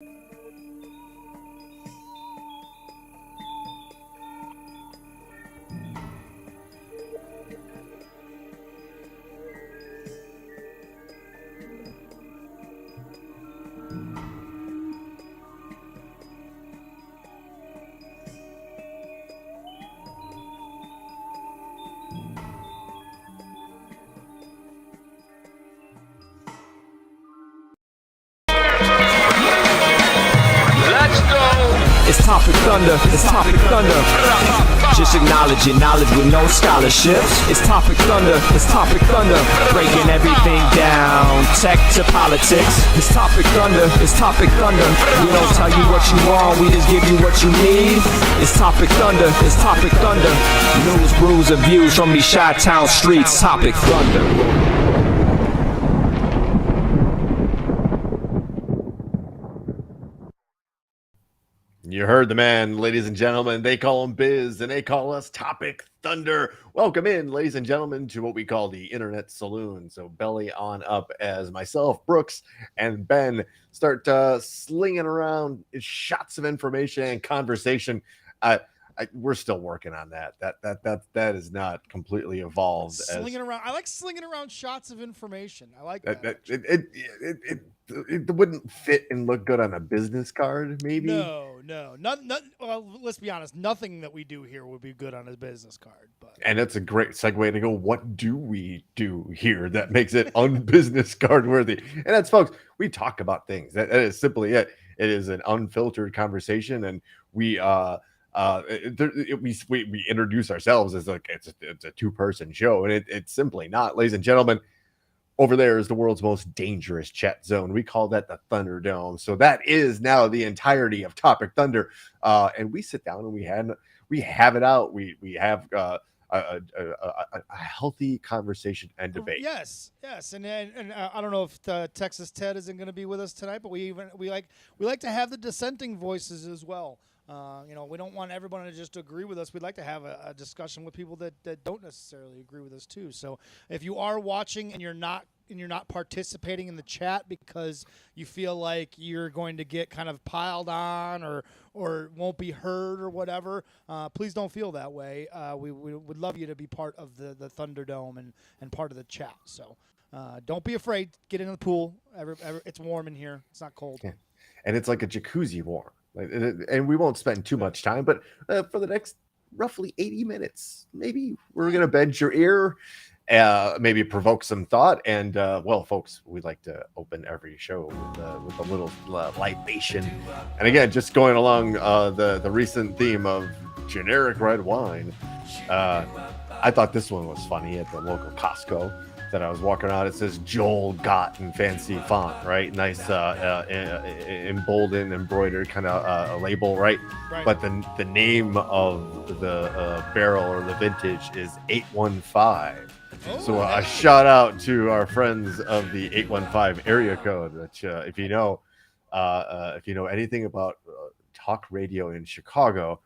It's Topic Thunder, it's Topic Thunder. Just acknowledge your knowledge with no scholarships. It's Topic Thunder, it's Topic Thunder. Breaking everything down, tech to politics. It's Topic Thunder, it's Topic Thunder. We don't tell you what you want, we just give you what you need. It's Topic Thunder, it's Topic Thunder. News, brews, and views from these Chi-Town streets. Topic Thunder. You heard the man, ladies and gentlemen. They call him Biz, and they call us Topic Thunder. Welcome in, ladies and gentlemen, to what we call the Internet Saloon. So belly on up as myself, Brooks, and Ben start slinging around shots of information and conversation. We're still working on that. That is not completely evolved. Slinging around. I like slinging around shots of information. I like that. It wouldn't fit and look good on a business card, maybe. No. Well, let's be honest. Nothing that we do here would be good on a business card. And that's a great segue to go. What do we do here that makes it unbusiness card worthy? And that's, folks, we talk about things. That is simply it. It is an unfiltered conversation, and we introduce ourselves as like it's a two-person show, and it's simply not. Ladies and gentlemen, over there is the world's most dangerous chat zone. We call that the Thunderdome. So that is now the entirety of Topic Thunder, and we sit down and we have it out. We have a healthy conversation and debate. Yes, and I don't know if Texas Ted isn't going to be with us tonight, but we like to have the dissenting voices as well. We don't want everyone to just agree with us. We'd like to have a discussion with people that don't necessarily agree with us too. So if you are watching and you're not participating in the chat because you feel like you're going to get kind of piled on or won't be heard or whatever, please don't feel that way. We would love you to be part of the Thunderdome and part of the chat. So don't be afraid. Get in the pool. It's warm in here. It's not cold. Yeah. And it's like a jacuzzi warm. And we won't spend too much time, but for the next roughly 80 minutes, maybe we're going to bend your ear, maybe provoke some thought. And, well, folks, we like to open every show with a little libation. And again, just going along the recent theme of generic red wine, I thought this one was funny at the local Costco that I was walking out. It says Joel Gott in fancy font, right? Nice emboldened, embroidered kind of a label, right? But the name of the barrel or the vintage is 815. So a shout out to our friends of the 815 area code, which if you know anything about talk radio in Chicago,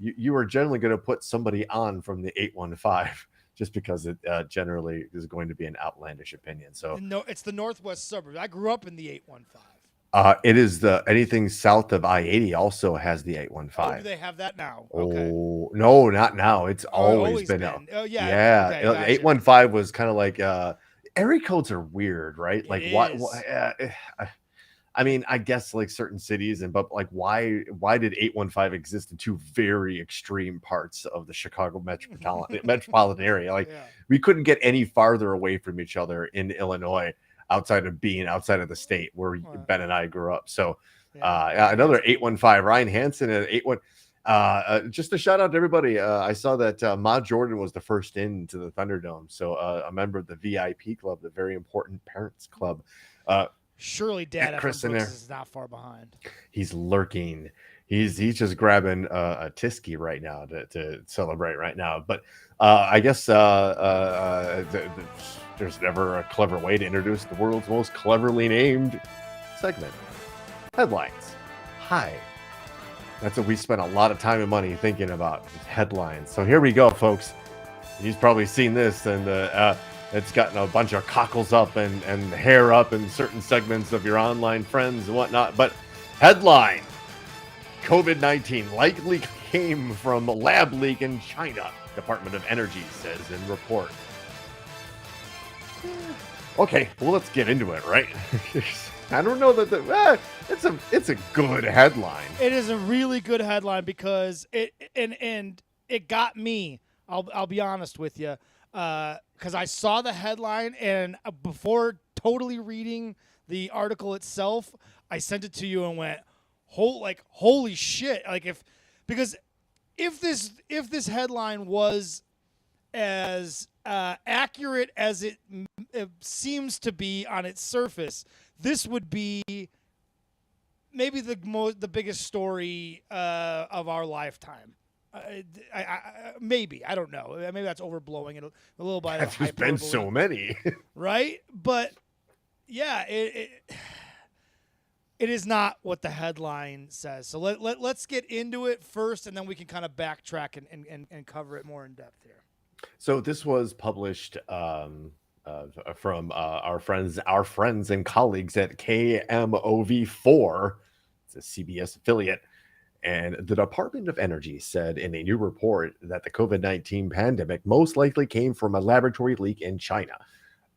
you are generally going to put somebody on from the 815. Just because it generally is going to be an outlandish opinion. So no, it's the northwest suburbs. I grew up in the 815. It is anything south of I-80 also has the 815. Oh, do they have that now? Okay. Oh, no, not now. It's always been out. Oh, yeah. Yeah. Okay, gotcha. 815 was kind of like area codes are weird, right? Like why I mean, I guess like certain cities but like why did 815 exist in two very extreme parts of the Chicago metropolitan area? Like we couldn't get any farther away from each other in Illinois outside of the state where Ben and I grew up. So another 815, Ryan Hansen at 81. Just a shout out to everybody. I saw that Ma Jordan was the first into the Thunderdome. So a member of the VIP club, the very important parents club. Surely Dad Brooks is not far behind. He's lurking. He's just grabbing a Tisky right now to celebrate right now. But I guess there's never a clever way to introduce the world's most cleverly named segment. Headlines. Hi. That's what we spent a lot of time and money thinking about. Headlines. So here we go, folks. You've probably seen this, and it's gotten a bunch of cockles up and hair up in certain segments of your online friends and whatnot. But Headline: COVID-19 likely came from a lab leak in China, Department of Energy says in report. Okay, well, let's get into it, right? I don't know that it's a good headline. It is a really good headline because it got me. I'll be honest with you, because I saw the headline and before totally reading the article itself, I sent it to you and went, holy shit! Because if this headline was as accurate as it seems to be on its surface, this would be maybe the biggest story of our lifetime. Maybe, I don't know. Maybe that's overblowing it a little bit. There's been so many, right? But yeah, it is not what the headline says. So let's get into it first, and then we can kind of backtrack and cover it more in depth here. So this was published from our friends and colleagues at KMOV4. It's a CBS affiliate. And the Department of Energy said in a new report that the COVID-19 pandemic most likely came from a laboratory leak in China.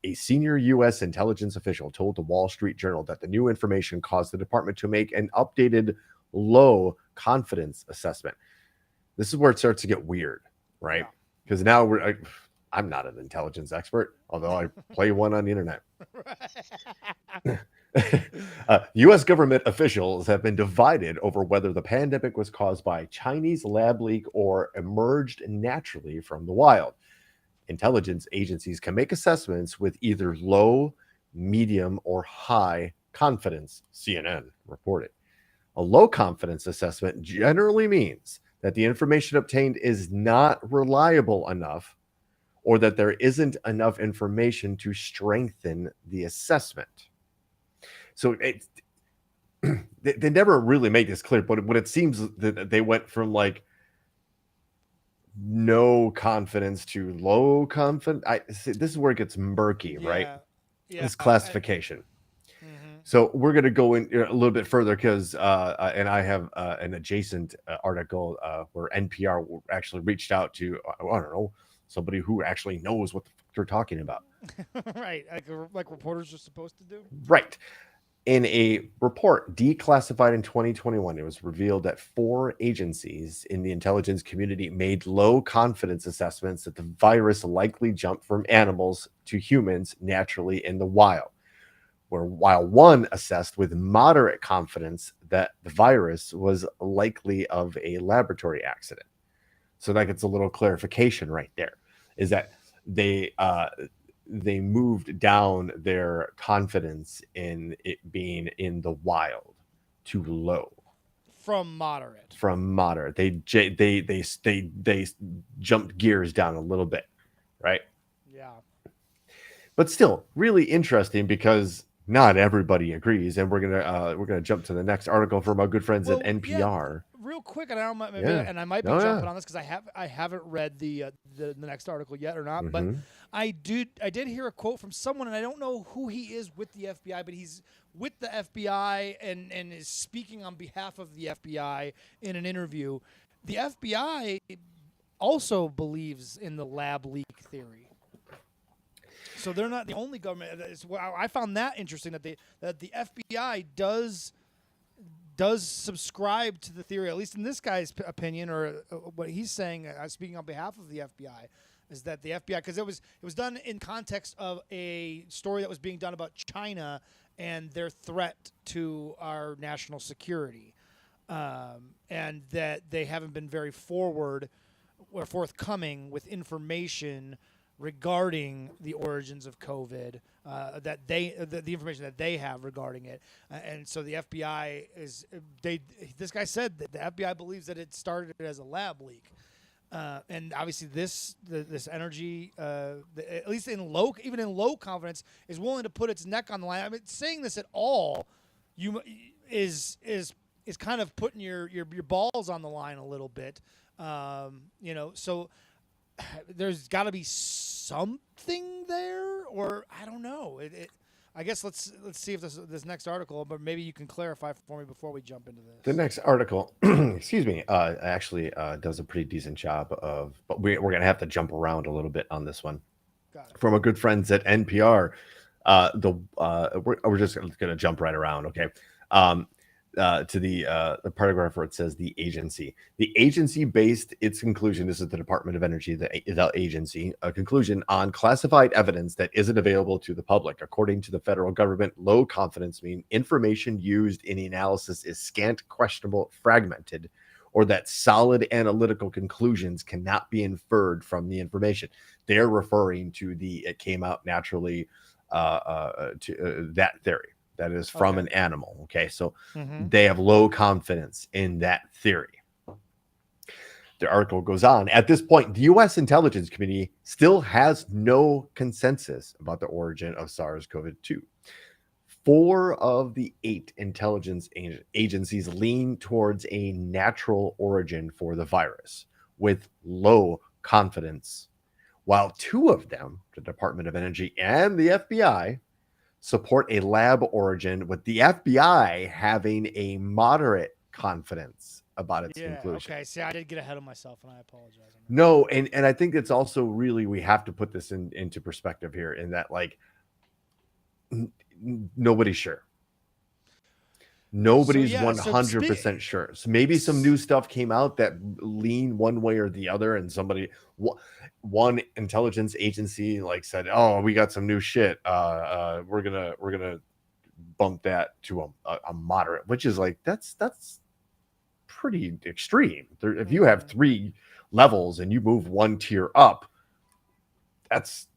A senior U.S. intelligence official told the Wall Street Journal that the new information caused the department to make an updated low confidence assessment. This is where it starts to get weird, right? Because now I'm not an intelligence expert, although I play one on the internet. U.S. government officials have been divided over whether the pandemic was caused by Chinese lab leak or emerged naturally from the wild. Intelligence agencies can make assessments with either low, medium, or high confidence, CNN reported. A low confidence assessment generally means that the information obtained is not reliable enough or that there isn't enough information to strengthen the assessment. So they never really made this clear, but what it seems that they went from like no confidence to low confidence. This is where it gets murky, right? Yeah. This classification. So we're going to go in a little bit further because, and I have an adjacent article where NPR actually reached out to, I don't know, somebody who actually knows what the fuck they're talking about. Right, like reporters are supposed to do. Right. In a report declassified in 2021, it was revealed that 4 agencies in the intelligence community made low confidence assessments that the virus likely jumped from animals to humans naturally in the wild, while one assessed with moderate confidence that the virus was likely of a laboratory accident. So that gets a little clarification right there, is that they moved down their confidence in it being in the wild to low. From moderate. They jumped gears down a little bit, right? Yeah. But still, really interesting because not everybody agrees, and we're gonna jump to the next article from our good friends at NPR. Yeah, real quick, and I might be jumping on this because I haven't read the next article yet or not, but I did hear a quote from someone, and I don't know who he is with the FBI, but he's with the FBI and is speaking on behalf of the FBI in an interview. The FBI also believes in the lab leak theory. So they're not the only government. I found that interesting that the FBI does subscribe to the theory, at least in this guy's opinion, or what he's saying. Speaking on behalf of the FBI, is that the FBI, because it was done in context of a story that was being done about China and their threat to our national security, and that they haven't been very forthcoming with information regarding the origins of COVID, the information that they have regarding it, and so the FBI this guy said that the FBI believes that it started as a lab leak, and obviously this energy, at least even in low confidence, is willing to put its neck on the line. I mean, saying this at all, is kind of putting your balls on the line a little bit, so. There's got to be something there, or I don't know. I guess let's see if this next article, but maybe you can clarify for me before we jump into this. The next article, excuse me, actually does a pretty decent job of, but we're going to have to jump around a little bit on this one. Got it. From our good friends at NPR. We're just going to jump right around, okay? To the paragraph where it says the agency based its conclusion. This is the Department of Energy, the agency, a conclusion on classified evidence that isn't available to the public. According to the federal government, low confidence mean information used in the analysis is scant, questionable, fragmented, or that solid analytical conclusions cannot be inferred from the information. They're referring to it came out naturally to that theory. That is from an animal. Okay. So they have low confidence in that theory. The article goes on. At this point, the U.S. intelligence community still has no consensus about the origin of SARS-CoV-2. 4 of the 8 intelligence agencies lean towards a natural origin for the virus with low confidence, while 2 of them, the Department of Energy and the FBI, support a lab origin, with the FBI having a moderate confidence about its conclusion. Okay. See, I did get ahead of myself, and I apologize. No, and I think it's also really, we have to put this into perspective here, in that, like, nobody's sure. Nobody's 100% sure. So maybe some new stuff came out that lean one way or the other, and one intelligence agency like said, "Oh, we got some new shit. We're gonna bump that to a moderate," which is like that's pretty extreme. If you have 3 levels and you move 1 tier up, that's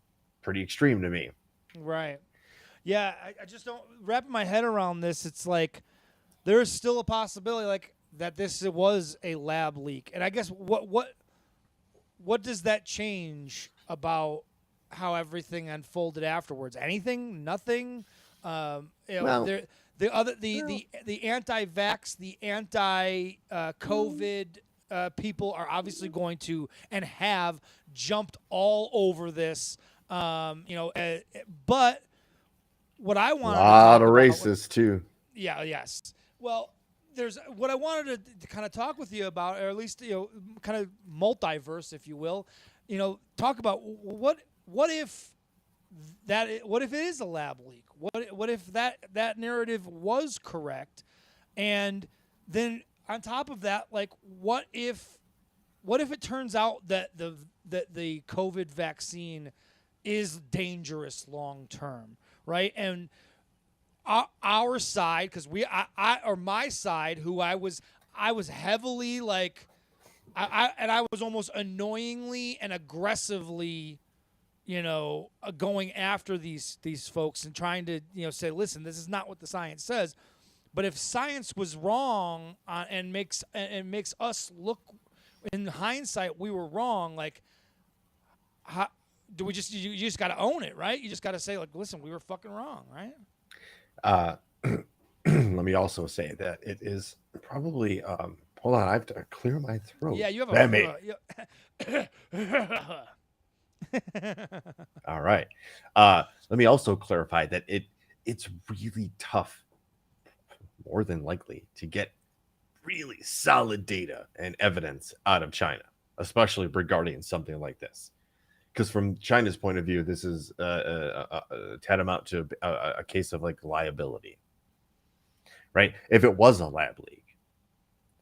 pretty extreme to me. Right. Yeah, I just don't wrap my head around this. It's like there is still a possibility, like, that this was a lab leak, and I guess what does that change about how everything unfolded afterwards? Anything? Nothing? The anti-vax, the anti-COVID people are obviously going to and have jumped all over this. But what I want, a lot of racists too. Yeah. Yes. Well, there's what I wanted to kind of talk with you about, or at least, kind of multiverse, if you will. Talk about what if it is a lab leak? What if that narrative was correct? And then on top of that, like, what if it turns out that the COVID vaccine is dangerous long term, right? And our side, because my side, who I was heavily, like, I was almost annoyingly and aggressively, going after these folks and trying to, say, listen, this is not what the science says. But if science was wrong and makes us look, in hindsight, we were wrong, like, how do we you just got to own it, right? You just got to say, like, listen, we were fucking wrong, right? Let me also say that it is probably hold on, I have to clear my throat. Yeah, you have all right. Let me also clarify that it's really tough, more than likely, to get really solid data and evidence out of China, especially regarding something like this. Because from China's point of view, this is tantamount to a case of, like, liability, right? If it was a lab leak,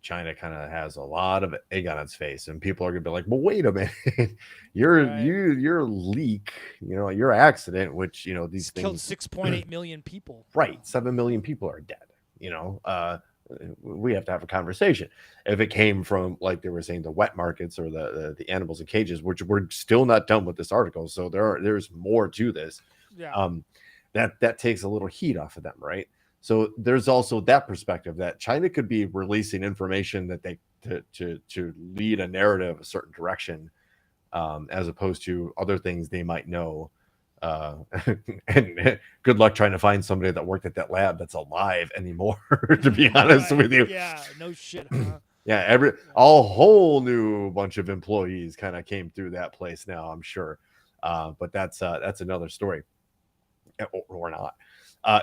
China kind of has a lot of egg on its face, and people are gonna be like, "Well, wait a minute, your leak, your accident, which these things killed 6.8 million people, right? 7 million people are dead. We have to have a conversation. If it came from, like they were saying, the wet markets or the animals in cages, which we're still not done with this article, so there's more to this. Yeah. That takes a little heat off of them, right? So there's also that perspective that China could be releasing information that they to lead a narrative a certain direction, as opposed to other things they might know. And good luck trying to find somebody that worked at that lab that's alive anymore, to be honest with you. Yeah, no shit, huh? Yeah, a whole new bunch of employees kind of came through that place now, I'm sure. But that's another story, or not. Uh,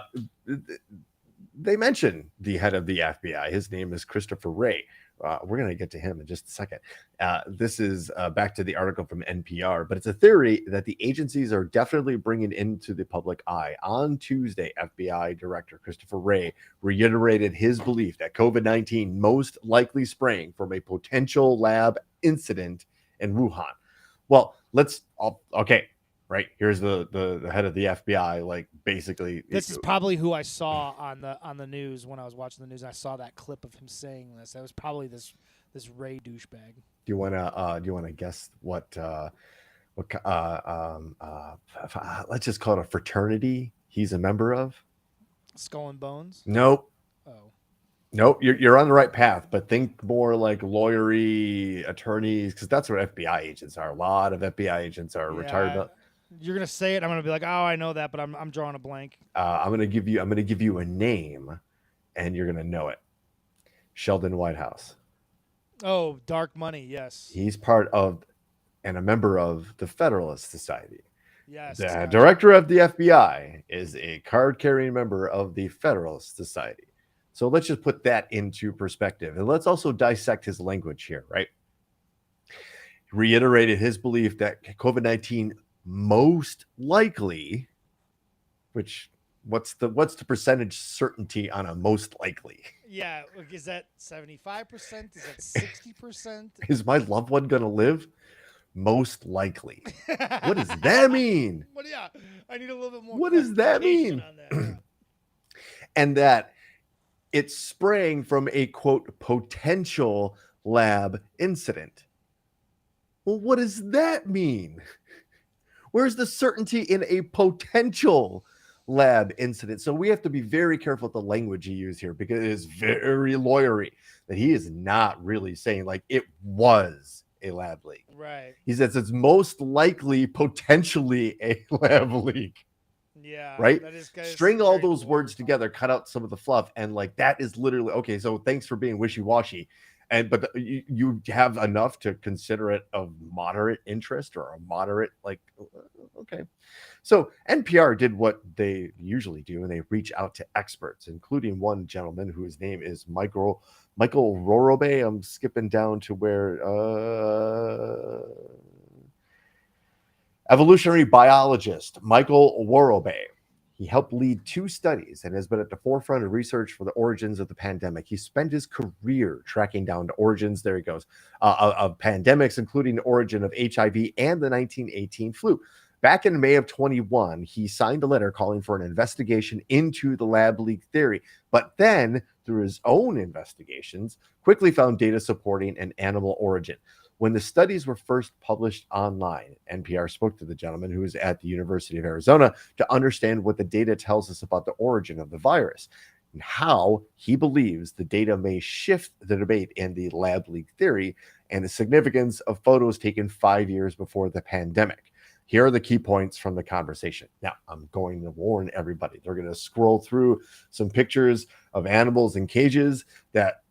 they mention the head of the FBI. His name is Christopher Wray. We're going to get to him in just a second. This is back to the article from NPR, but it's a theory that the agencies are definitely bringing into the public eye. On Tuesday, FBI Director Christopher Wray reiterated his belief that COVID-19 most likely sprang from a potential lab incident in Wuhan. Well, okay. Right, here's the head of the FBI. Like, basically, this is probably who I saw on the news when I was watching the news. I saw that clip of him saying this. That was probably this Ray douchebag. Do you wanna guess what let's just call it a fraternity he's a member of? Skull and Bones? Nope. Oh. Nope, you're on the right path, but think more like lawyery attorneys, because that's what FBI agents are. A lot of FBI agents are retired. You're gonna say it. I'm gonna be like, oh, I know that, but I'm drawing a blank. I'm gonna give you a name, and you're gonna know it. Sheldon Whitehouse. Oh, Dark Money. Yes. He's part of and a member of the Federalist Society. Yes. The director of the FBI is a card-carrying member of the Federalist Society. So let's just put that into perspective, and let's also dissect his language here. Right. He reiterated his belief that COVID-19 most likely, which what's the percentage certainty on a most likely? Yeah, is that 75%? Is that 60%? Is my loved one gonna live? Most likely. What does that mean? But yeah, I need a little bit more. What does that mean? On that. And that it sprang from a quote potential lab incident. Well, what does that mean? Where's the certainty in a potential lab incident? So we have to be very careful with the language you use here, because it is very lawyery, that he is not really saying like it was a lab leak. Right. He says it's most likely potentially a lab leak. Yeah. Right. String all those words together, cut out some of the fluff, and like that is literally okay. So thanks for being wishy-washy. But you have enough to consider it of moderate interest or a moderate, like, okay. So NPR did what they usually do, and they reach out to experts, including one gentleman whose name is Michael Rorobe. I'm skipping down to where evolutionary biologist Michael Rorobe. He helped lead 2 studies and has been at the forefront of research for the origins of the pandemic. He spent his career tracking down the origins, there he goes, of pandemics, including the origin of HIV and the 1918 flu. Back in May of 21, he signed a letter calling for an investigation into the lab leak theory, but then, through his own investigations, quickly found data supporting an animal origin. When the studies were first published online, NPR spoke to the gentleman who was at the University of Arizona to understand what the data tells us about the origin of the virus and how he believes the data may shift the debate in the lab leak theory and the significance of photos taken 5 years before the pandemic. Here are the key points from the conversation. Now, I'm going to warn everybody. They're going to scroll through some pictures of animals in cages that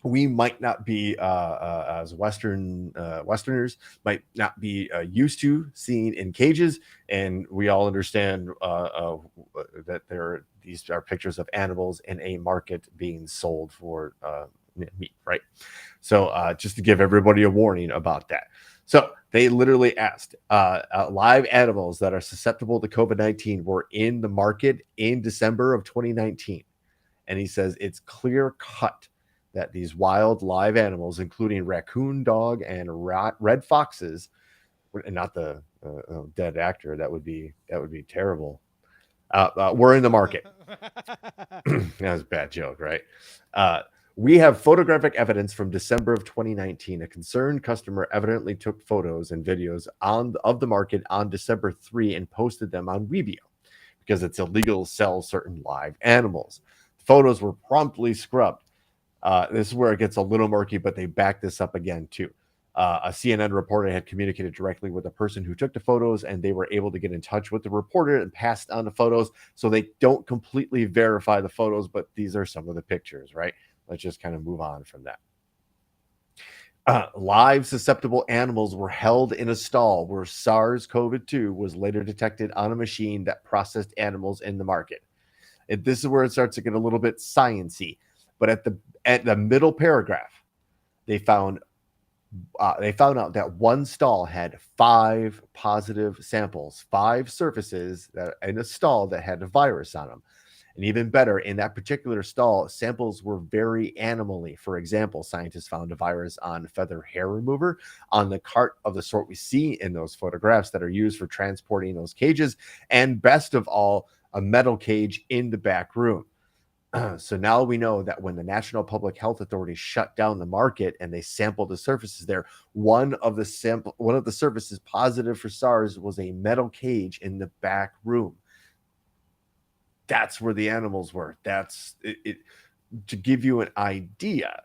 we might not be, as Westerners, might not be used to seeing in cages. And we all understand that these are pictures of animals in a market being sold for meat, right? So just to give everybody a warning about that. So they literally asked live animals that are susceptible to COVID-19 were in the market in December of 2019. And he says it's clear cut that these wild live animals, including raccoon dog and red foxes, and not the dead actor, that would be terrible, were in the market. That was a bad joke, right? We have photographic evidence from December of 2019. A concerned customer evidently took photos and videos of the market on December 3 and posted them on Weebio because it's illegal to sell certain live animals. Photos were promptly scrubbed. This is where it gets a little murky, but they back this up again too. A CNN reporter had communicated directly with the person who took the photos, and they were able to get in touch with the reporter and passed on the photos. So they don't completely verify the photos, but these are some of the pictures, right? Let's just kind of move on from that. Live susceptible animals were held in a stall where SARS-CoV-2 was later detected on a machine that processed animals in the market. And this is where it starts to get a little bit sciencey. But at the middle paragraph, they found out that one stall had 5 positive samples, 5 surfaces that in a stall that had a virus on them. And even better, in that particular stall, samples were very animally. For example, scientists found a virus on feather hair remover on the cart of the sort we see in those photographs that are used for transporting those cages. And best of all, a metal cage in the back room. So now we know that when the National Public Health Authority shut down the market and they sampled the surfaces there, one of the surfaces positive for SARS was a metal cage in the back room. That's where the animals were. That's it. To give you an idea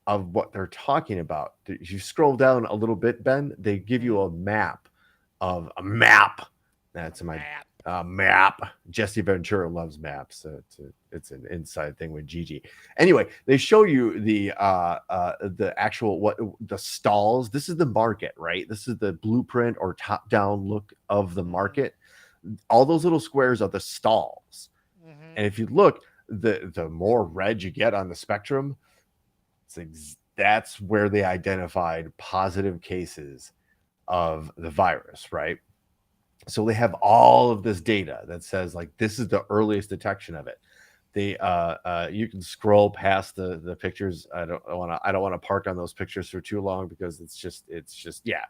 of what they're talking about. If you scroll down a little bit, Ben, they give you a map. That's map. Jesse Ventura loves maps. So it's an inside thing with Gigi. Anyway, they show you the actual the stalls. This is the market, right? This is the blueprint or top down look of the market. All those little squares are the stalls. And if you look, the more red you get on the spectrum, that's where they identified positive cases of the virus, right? So they have all of this data that says like this is the earliest detection of it. They you can scroll past the pictures. I don't want to park on those pictures for too long because it's just yeah.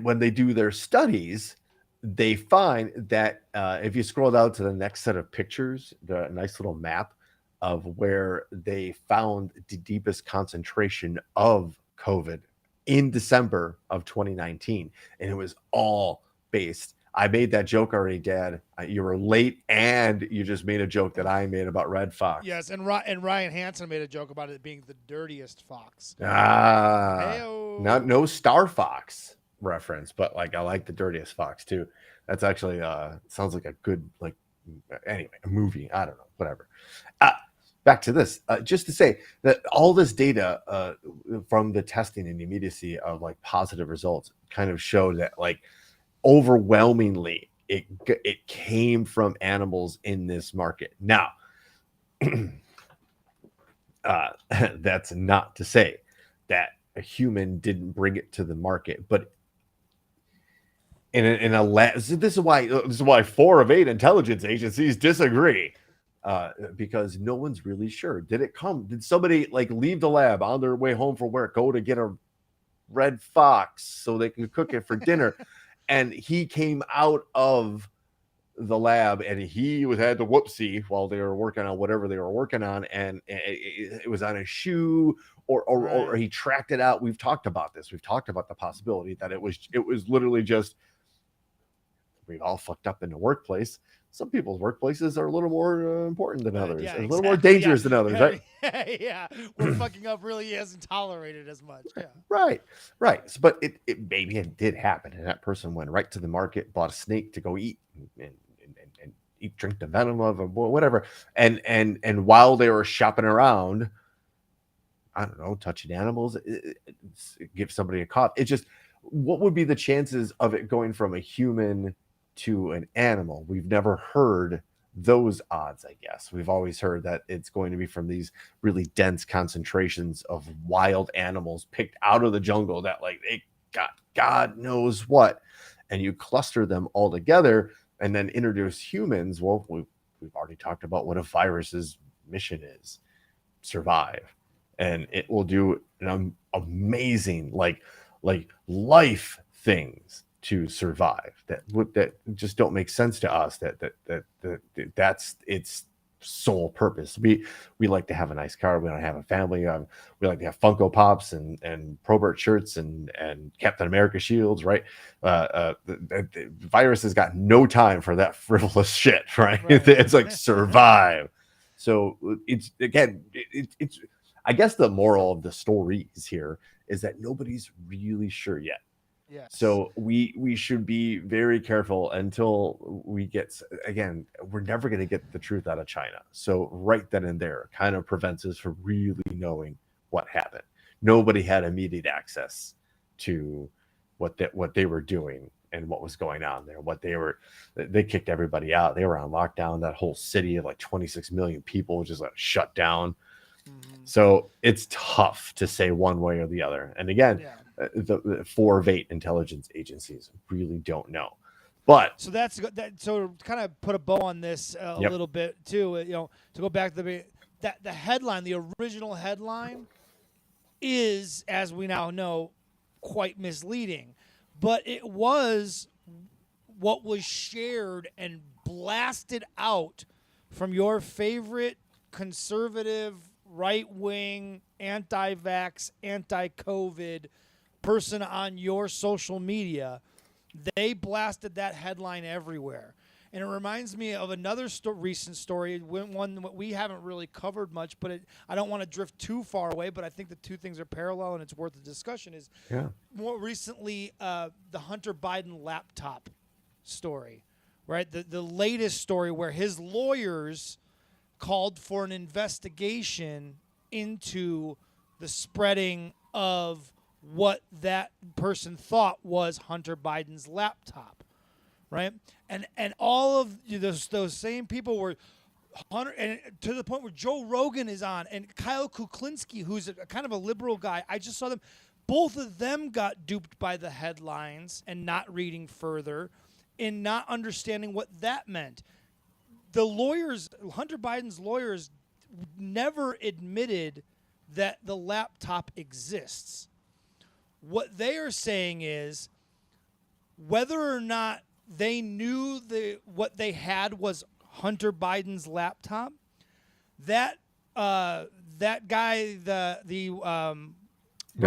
When they do their studies, they find that if you scroll down to the next set of pictures, the nice little map of where they found the deepest concentration of COVID in December of 2019. And it was all based. I made that joke already, Dad. You were late, and you just made a joke that I made about Red Fox. Yes, and Ryan Hansen made a joke about it being the dirtiest fox. No Star Fox reference, but like I like the dirtiest fox too. That's actually sounds like a good anyway, a movie. I don't know, whatever. Back to this, just to say that all this data from the testing and the immediacy of like positive results kind of showed that like overwhelmingly it came from animals in this market. Now, that's not to say that a human didn't bring it to the market, but in a lab, this is why 4 of 8 intelligence agencies disagree. Because no one's really sure. Did somebody like leave the lab on their way home from work, go to get a red fox so they can cook it for dinner? And he came out of the lab and he had the whoopsie while they were working on whatever they were working on. And it was on a shoe or he tracked it out. We've talked about this. We've talked about the possibility that it was literally just, we've all fucked up in the workplace. Some people's workplaces are a little more important than others, a little more dangerous than others, right? Yeah, where fucking up really isn't tolerated as much. Yeah. Right. So, but it maybe it did happen, and that person went right to the market, bought a snake to go eat and drink the venom of or whatever, and while they were shopping around, I don't know, touching animals, give somebody a cough. It's just, what would be the chances of it going from a human to an animal? We've never heard those odds. I guess we've always heard that it's going to be from these really dense concentrations of wild animals picked out of the jungle that like they got God knows what, and you cluster them all together and then introduce humans. Well, we've already talked about what a virus's mission is: survive, and it will do an amazing like life things to survive that just don't make sense to us. That's its sole purpose. We like to have a nice car. We don't have a family. We like to have Funko Pops and Probert shirts and Captain America shields, right? The virus has got no time for that frivolous shit, right? It's like survive. So it's I guess the moral of the stories here is that nobody's really sure yet. Yes. So we should be very careful until we get, again, we're never going to get the truth out of China. So right then and there kind of prevents us from really knowing what happened. Nobody had immediate access to what they were doing and what was going on there. They kicked everybody out. They were on lockdown. That whole city of like 26 million people just like shut down. So it's tough to say one way or the other. And again, the 4 of 8 intelligence agencies really don't know. But so that's that. So to kind of put a bow on this a little bit too, to go back to the headline, the original headline is, as we now know, quite misleading. But it was what was shared and blasted out from your favorite conservative, right-wing, anti-vax, anti-COVID person on your social media. They blasted that headline everywhere. And it reminds me of another recent story, one that we haven't really covered much, but I don't want to drift too far away, but I think the two things are parallel and it's worth a discussion, is more recently the Hunter Biden laptop story, right? The latest story where his lawyers called for an investigation into the spreading of what that person thought was Hunter Biden's laptop, right? And all of those same people were Hunter, and to the point where Joe Rogan is on, and Kyle Kuklinski, who's a kind of a liberal guy. I just saw them. Both of them got duped by the headlines and not reading further and not understanding what that meant. The lawyers, Hunter Biden's lawyers, never admitted that the laptop exists. What they are saying is whether or not they knew what they had was Hunter Biden's laptop, that guy, the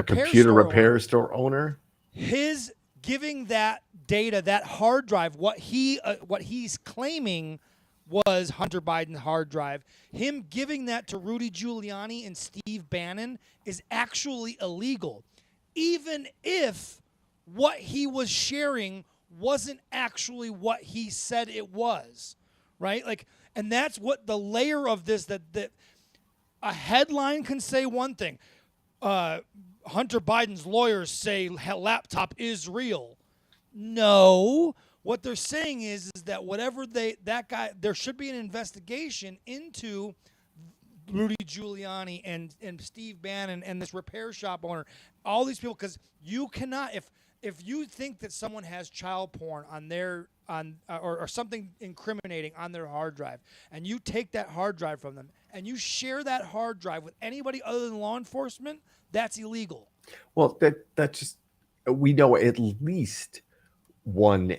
computer repair store owner, his giving that data, that hard drive, what he's claiming was Hunter Biden's hard drive, him giving that to Rudy Giuliani and Steve Bannon is actually illegal, even if what he was sharing wasn't actually what he said it was, right? Like, and that's what the layer of this, that a headline can say one thing. Hunter Biden's lawyers say laptop is real. No, what they're saying is that whatever that guy, there should be an investigation into Rudy Giuliani and Steve Bannon and this repair shop owner, all these people, because you cannot, if you think that someone has child porn on their or something incriminating on their hard drive, and you take that hard drive from them and you share that hard drive with anybody other than law enforcement, that's illegal. Well, that just, we know at least one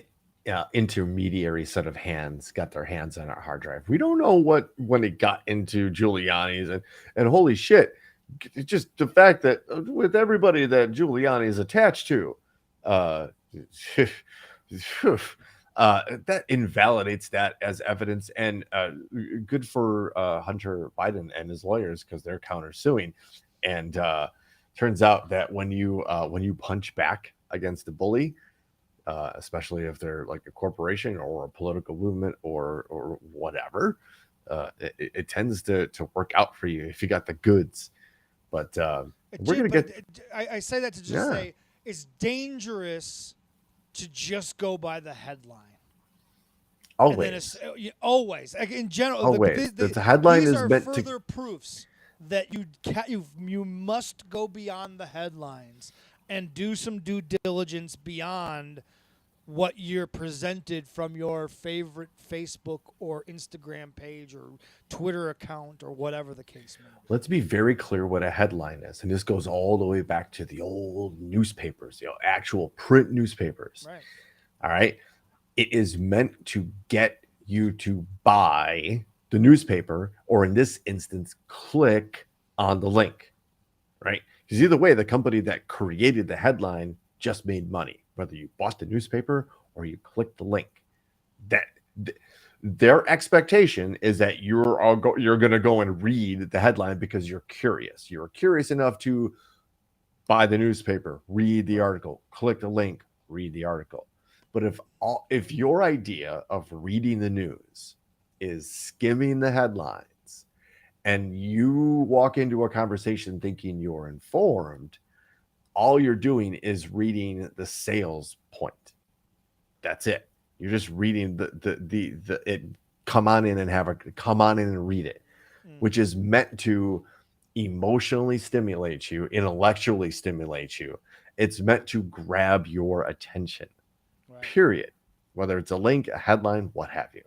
intermediary set of hands got their hands on our hard drive. We don't know when it got into Giuliani's, and holy shit, just the fact that with everybody that Giuliani is attached to, that invalidates that as evidence, and good for Hunter Biden and his lawyers, because they're countersuing. And turns out that when you punch back against the bully, especially if they're like a corporation or a political movement or whatever, it tends to work out for you if you got the goods. But we're gonna get. I say that to just say it's dangerous to just go by the headline. Always, always, like in general. Always, the headline these is are meant further proofs that you must go beyond the headlines and do some due diligence beyond what you're presented from your favorite Facebook or Instagram page or Twitter account or whatever the case may be. Let's be very clear what a headline is. And this goes all the way back to the old newspapers, actual print newspapers. Right. All right. It is meant to get you to buy the newspaper, or in this instance, click on the link, right? Because either way, the company that created the headline just made money, whether you bought the newspaper or you clicked the link. Their expectation is that you're going to go and read the headline because you're curious. You're curious enough to buy the newspaper, read the article, click the link, read the article. But if your idea of reading the news is skimming the headlines and you walk into a conversation thinking you're informed, all you're doing is reading the sales point. That's it. You're just reading the it. Come on in and read it, which is meant to emotionally stimulate you, intellectually stimulate you. It's meant to grab your attention. Right. Period. Whether it's a link, a headline, what have you.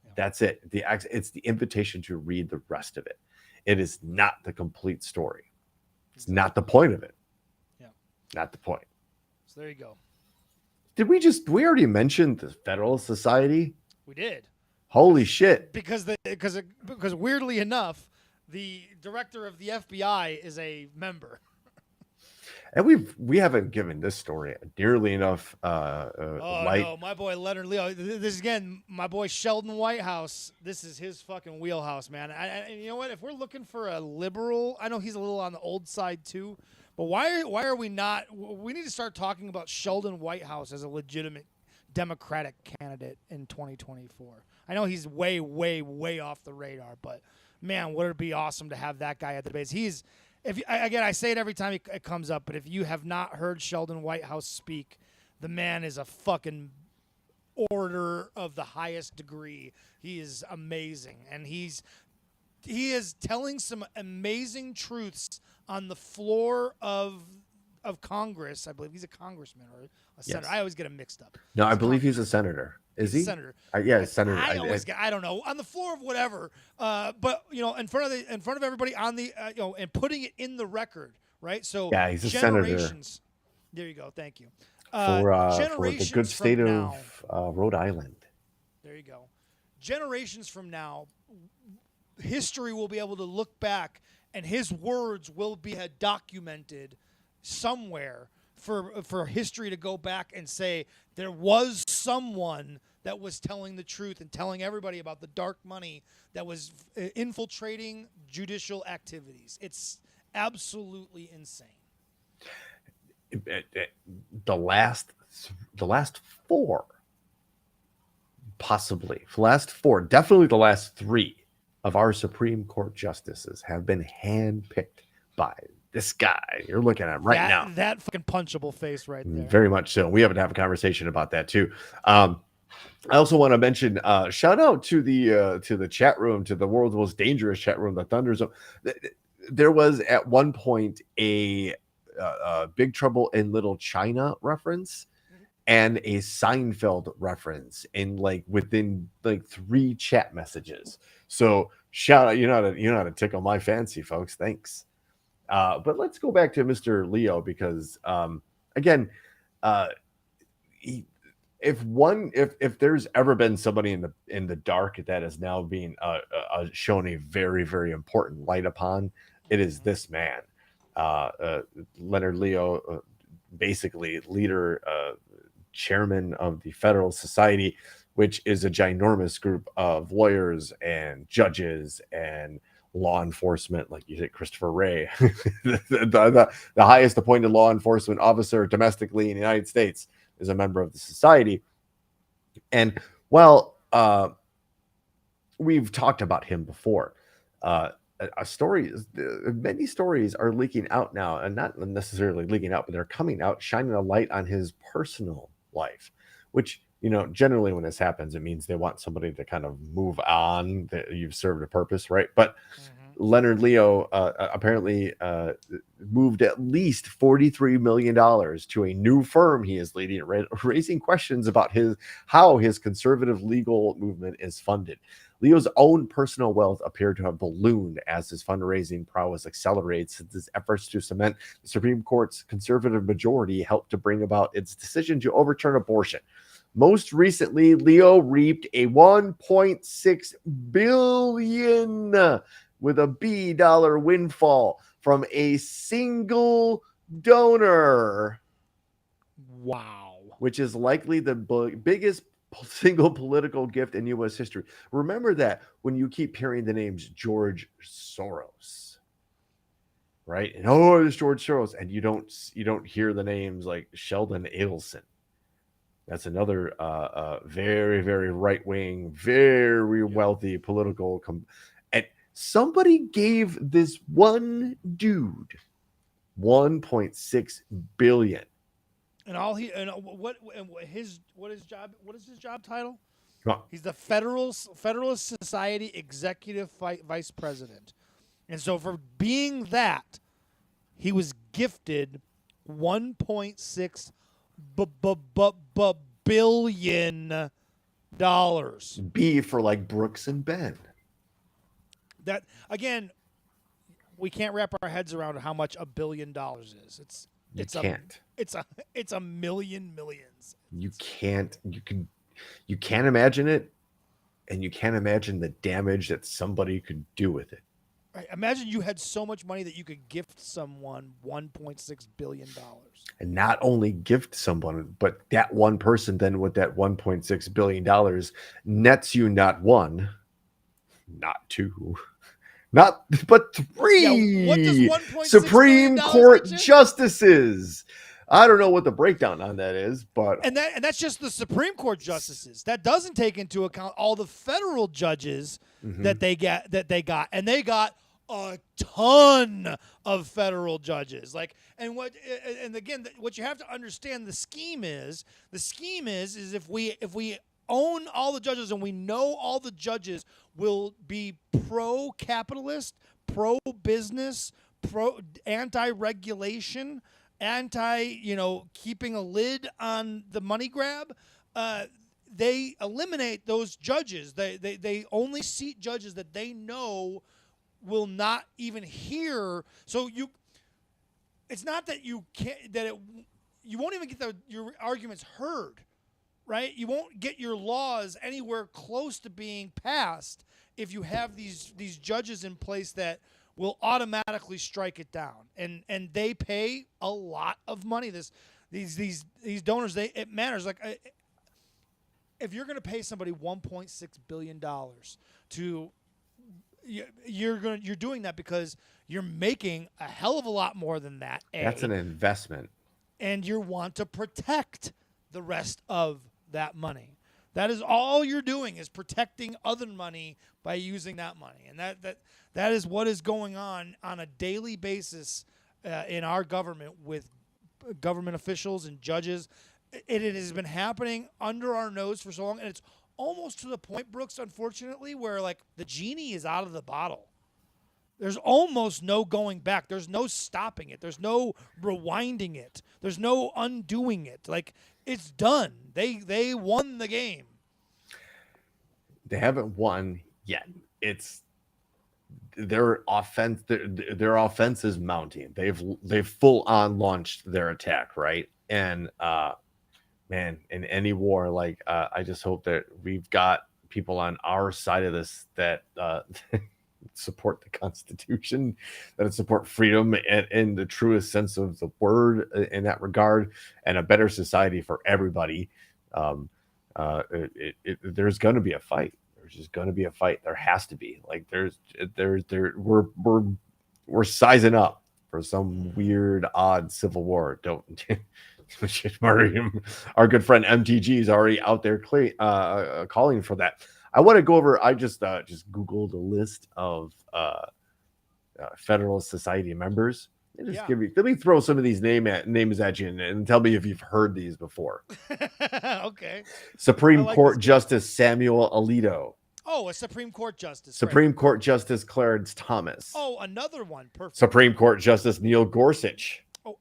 Yeah. That's it. It's the invitation to read the rest of it. It is not the complete story. It's not the point of it. Yeah. Not the point. So there you go. Did we already mention the Federalist Society? We did. Holy shit. Because weirdly enough, the director of the FBI is a member. And we haven't given this story nearly enough light. No, my boy Leonard Leo. This is, again, my boy Sheldon Whitehouse. This is his fucking wheelhouse, man. And you know what? If we're looking for a liberal, I know he's a little on the old side too, but why are we not? We need to start talking about Sheldon Whitehouse as a legitimate Democratic candidate in 2024. I know he's way, way, way off the radar, but man, would it be awesome to have that guy at the base? I say it every time it comes up, but if you have not heard Sheldon Whitehouse speak, the man is a fucking orator of the highest degree. He is amazing, and he is telling some amazing truths on the floor of Congress. I believe he's a congressman or a senator. I always get him mixed up. No, I believe he's a senator. Is he? Senator. Yeah, senator. I don't know, on the floor of whatever. But in front of everybody on the and putting it in the record, right? So yeah, he's a senator. There you go. Thank you. For the good state of Rhode Island. There you go. Generations from now, history will be able to look back, and his words will be documented somewhere for history to go back and say there was someone that was telling the truth and telling everybody about the dark money that was infiltrating judicial activities. It's absolutely insane. The last four, possibly the last four, definitely the last three of our Supreme Court justices have been handpicked by this guy you're looking at right now. That fucking punchable face right there. Very much so. We have to have a conversation about that too. I also want to mention shout out to the chat room, to the world's most dangerous chat room, the Thunderdome. There was at one point a Big Trouble in Little China reference and a Seinfeld reference within 3 chat messages. So shout out, you know how to tickle my fancy, folks. Thanks. But let's go back to Mr. Leo, because again, if there's ever been somebody in the dark that is now being shown a very, very important light upon, it is this man, Leonard Leo, basically leader, chairman of the Federal Society, which is a ginormous group of lawyers and judges and law enforcement, like you said, Christopher Wray, the highest appointed law enforcement officer domestically in the United States, is a member of the society. And while we've talked about him before, many stories are leaking out now, and not necessarily leaking out, but they're coming out, shining a light on his personal life, which, generally when this happens, it means they want somebody to kind of move on, that you've served a purpose, right? But Leonard Leo apparently moved at least $43 million to a new firm he is leading, raising questions about how his conservative legal movement is funded. Leo's own personal wealth appeared to have ballooned as his fundraising prowess accelerates, since his efforts to cement the Supreme Court's conservative majority helped to bring about its decision to overturn abortion. Most recently, Leo reaped a $1.6 billion with a B dollar windfall from a single donor. Wow. Which is likely the biggest single political gift in U.S. history. Remember that when you keep hearing the names George Soros, right? And it's George Soros, and you don't hear the names like Sheldon Adelson. That's another very, very right wing, very wealthy political. And somebody gave this one dude 1.6 billion. And all he and what his job title? Huh. He's the Federalist Society Executive Vice President. And so for being that, he was gifted 1.6 billion dollars. B for like Brooks and Ben. That again, we can't wrap our heads around how much $1 billion is. You can't. It's a million millions. You can't. You can't imagine it, and you can't imagine the damage that somebody could do with it. Right. Imagine you had so much money that you could gift someone $1.6 billion. And not only gift someone, but that one person then with that $1.6 billion nets you not one, not two, but three Yeah, what does $1.6 Supreme billion Court get you? justices. I don't know what the breakdown on that is, but And that's just the Supreme Court justices. That doesn't take into account all the federal judges that they got, and they got a ton of federal judges. And again, what you have to understand, the scheme is if we own all the judges and we know all the judges will be pro-capitalist, pro-business, anti-regulation, keeping a lid on the money grab, they eliminate those judges. They only seat judges that they know will not even hear. So it's not that you can't, you won't even get your arguments heard, right? You won't get your laws anywhere close to being passed if you have these judges in place that will automatically strike it down, and they pay a lot of money. These donors, it matters. Like if you're going to pay somebody $1.6 billion to, you're doing that because you're making a hell of a lot more than that. That's an investment, and you want to protect the rest of that money. That is all you're doing, is protecting other money by using that money. And that is what is going on a daily basis in our government with government officials and judges. It has been happening under our nose for so long, and it's almost to the point, Brooks, unfortunately, where like the genie is out of the bottle. There's almost no going back. There's no stopping it. There's no rewinding it. There's no undoing it. Like, it's done. They won the game. They haven't won yet. It's their offense. Their offense is mounting. They've full on launched their attack, right? And man, in any war, like I just hope that we've got people on our side of this that support the Constitution, that support freedom in the truest sense of the word in that regard, and a better society for everybody. There's going to be a fight. There's just going to be a fight. There has to be. Like we're sizing up for some weird, odd civil war. Don't. Our good friend MTG is already out there calling for that. I want to go over. I just Googled a list of Federalist Society members. Let me throw some of these names at you and tell me if you've heard these before. Okay. Supreme Court Justice Samuel Alito. Oh, a Supreme Court Justice. Supreme Court Justice Clarence Thomas. Oh, another one. Perfect. Supreme Court Justice Neil Gorsuch. Oh,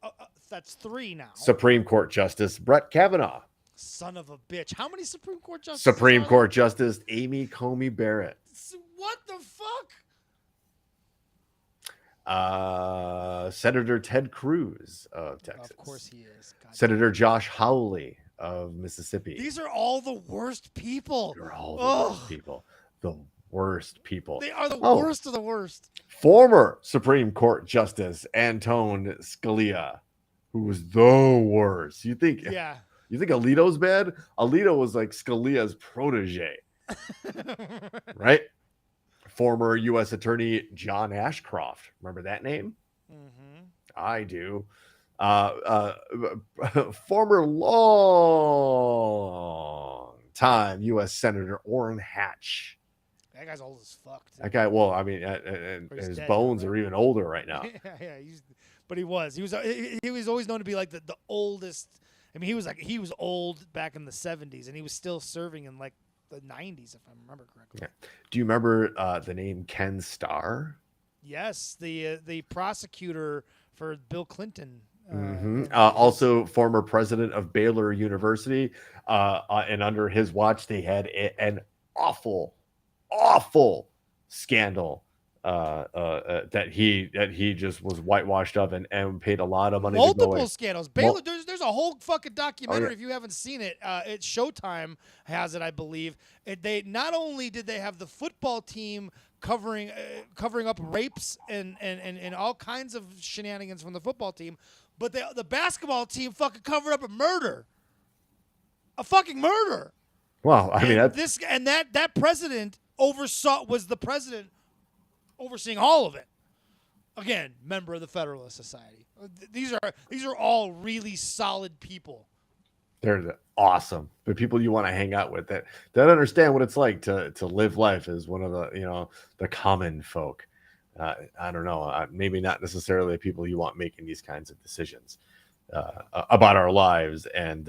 that's three now. Supreme Court Justice Brett Kavanaugh. Son of a bitch. How many Supreme Court Justices? Supreme Court Justice Amy Coney Barrett. What the fuck? Senator Ted Cruz of Texas. Of course he is. God Senator Josh Hawley of Mississippi. These are all the worst people. They're all the worst people. The worst people. They are the worst of the worst. Former Supreme Court Justice Anton Scalia, who was the worst. You think Alito's bad? Alito was like Scalia's protege. Right? Former U.S. Attorney John Ashcroft. Remember that name? Mm-hmm. I do. Former long time U.S. Senator Orrin Hatch. That guy's old as fuck. Too. That guy, well, I mean, and Or he's his dead bones now, are right? even older right now. yeah. But he was always known to be like the oldest. I mean, he was old back in the 70s, and he was still serving in like the 90s, if I remember correctly. Yeah. Do you remember the name Ken Starr? Yes, the prosecutor for Bill Clinton. Also, former president of Baylor University, and under his watch, they had an awful scandal that he just was whitewashed up and paid a lot of money to go away. Scandals. Baylor, there's a whole fucking documentary. Oh, yeah. If you haven't seen it, it's Showtime has it, I believe. They not only did they have the football team covering up rapes and all kinds of shenanigans from the football team, but the basketball team fucking covered up a murder. A fucking murder. Well, I mean, that president was the president overseeing all of it. Again, member of the Federalist Society. These are all really solid people. They're awesome. The people you want to hang out with that understand what it's like to live life as one of the common folk. I don't know. Maybe not necessarily the people you want making these kinds of decisions about our lives. And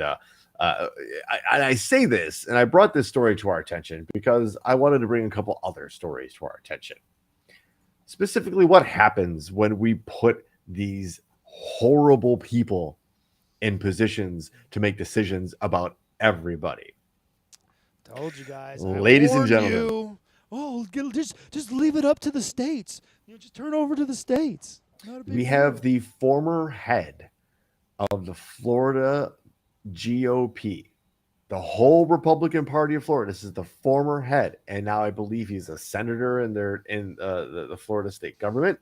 I say this, and I brought this story to our attention because I wanted to bring a couple other stories to our attention. Specifically, what happens when we put these horrible people in positions to make decisions about everybody. Told you guys. Ladies and gentlemen. You. Oh, just leave it up to the states. Just turn over to the states. We have the former head of the Florida GOP, the whole Republican Party of Florida. This is the former head, and now I believe he's a senator in the Florida state government.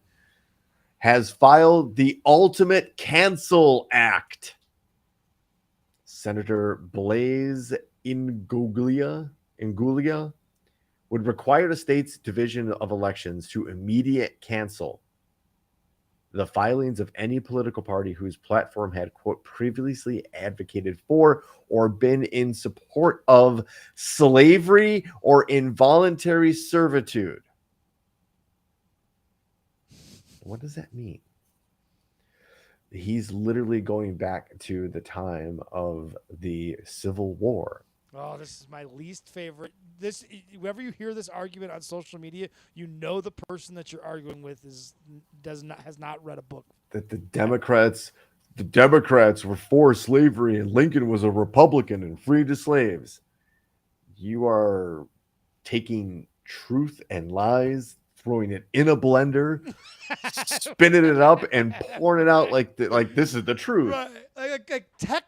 Has filed the ultimate cancel act. Senator Blaise Inguglia would require the state's division of elections to immediate cancel the filings of any political party whose platform had, quote, previously advocated for or been in support of slavery or involuntary servitude. What does that mean? He's literally going back to the time of the Civil War. Oh, this is my least favorite. Whenever you hear this argument on social media, you know the person that you're arguing with has not read a book. That the Democrats were for slavery and Lincoln was a Republican and freed the slaves. You are taking truth and lies, throwing it in a blender, spinning it up, and pouring it out like this is the truth. Right.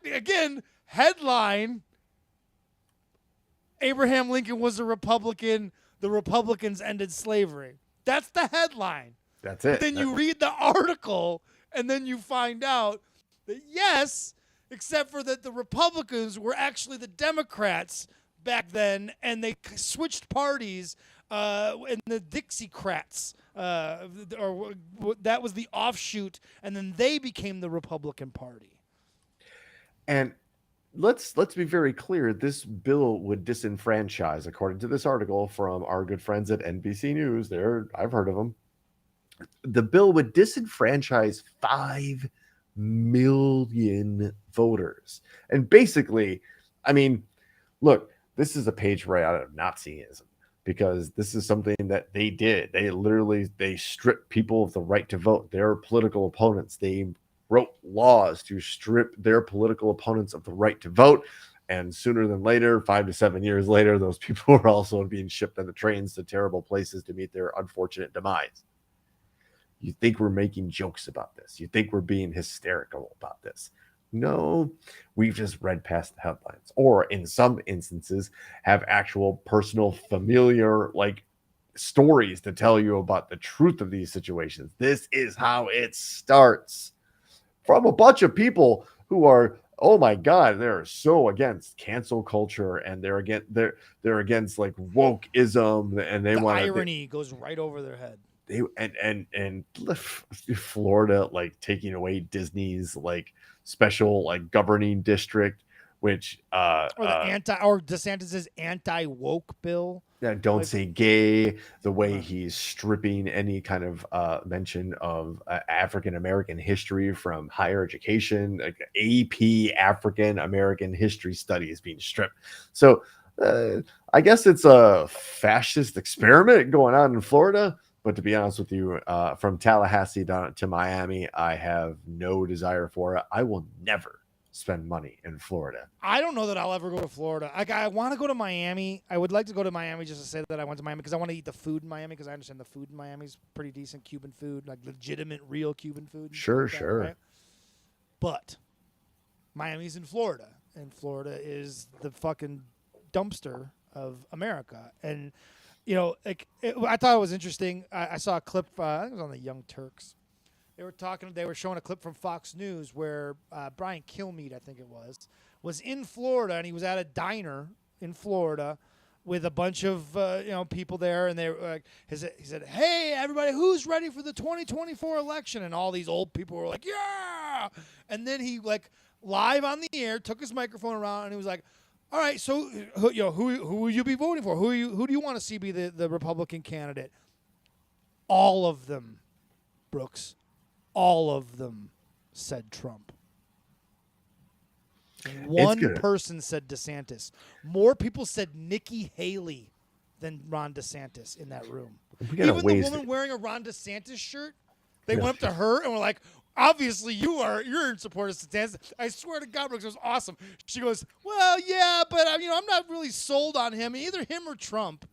Again, headline: Abraham Lincoln was a Republican. The Republicans ended slavery. That's the headline. That's it. But then you read the article, and then you find out that yes, except for that the Republicans were actually the Democrats back then, and they switched parties. And the Dixiecrats, that was the offshoot, and then they became the Republican Party. And let's be very clear. This bill would disenfranchise, according to this article from our good friends at NBC News. I've heard of them. The bill would disenfranchise 5 million voters. And basically, I mean, look, this is a page right out of Nazism. Because this is something that they did. They stripped people of the right to vote, their political opponents. They wrote laws to strip their political opponents of the right to vote. And sooner than later, 5 to 7 years later, those people were also being shipped on the trains to terrible places to meet their unfortunate demise. You think we're making jokes about this? You think we're being hysterical about this? No, we've just read past the headlines, or in some instances have actual personal familiar stories to tell you about the truth of these situations. This is how it starts from a bunch of people who are, oh my God, they're so against cancel culture, and they're against wokeism, and they want irony goes right over their head. they and Florida like taking away Disney's like special like governing district, which Or or DeSantis's anti-woke bill. don't Like, say gay, the way uh, he's stripping any kind of mention of African American history from higher education, like AP African American history studies being stripped. So I guess it's a fascist experiment going on in Florida. But to be honest with you, from Tallahassee down to Miami, I have no desire for it. I will never spend money in Florida. I don't know that I'll ever go to Florida. I want to go to Miami. I would like to go to Miami just to say that I went to Miami because I want to eat the food in Miami because I understand the food in Miami is pretty decent Cuban food, like legitimate, real Cuban food. Sure, like that, sure. right? But Miami's in Florida, and Florida is the fucking dumpster of America. And, you know, I thought it was interesting. I saw a clip, I think it was on the Young Turks. They were showing a clip from Fox News where Brian Kilmeade, I think it was in Florida, and he was at a diner in Florida with a bunch of people there, and he said, "Hey, everybody, who's ready for the 2024 election?" And all these old people were like, "Yeah!" And then he like live on the air took his microphone around, and he was like, "All right, so who will you be voting for? Who do you want to see be the Republican candidate?" All of them, Brooks. All of them said Trump. One person said DeSantis. More people said Nikki Haley than Ron DeSantis in that room. Even the woman wearing a Ron DeSantis shirt, they went up to her and were like, "Obviously, you're in support of DeSantis." I swear to God, Brooks, it was awesome. She goes, "Well, yeah, but I'm not really sold on him, either him or Trump."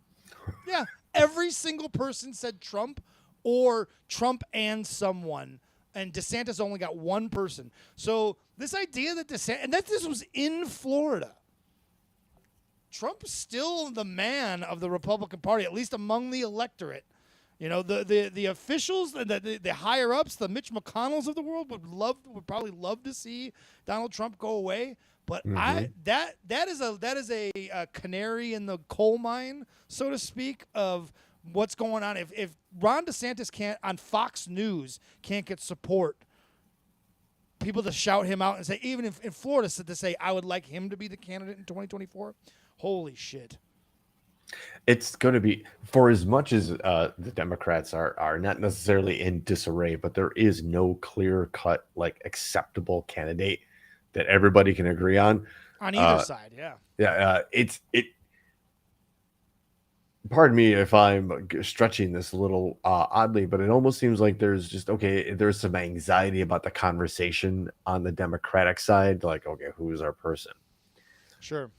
Yeah, every single person said Trump or Trump and someone. And DeSantis only got one person. So this idea that this was in Florida. Trump's still the man of the Republican Party, at least among the electorate. You know, the officials, the higher ups, the Mitch McConnells of the world would probably love to see Donald Trump go away. But that is a canary in the coal mine, so to speak, of what's going on. If Ron DeSantis can't on Fox News can't get support, people to shout him out and say, even if in Florida to say I would like him to be the candidate in 2024, holy shit. It's going to be, for as much as the Democrats are not necessarily in disarray, but there is no clear cut like acceptable candidate that everybody can agree on either side. Pardon me if I'm stretching this a little oddly, but it almost seems like there's some anxiety about the conversation on the Democratic side. Like, okay, who's our person? Sure.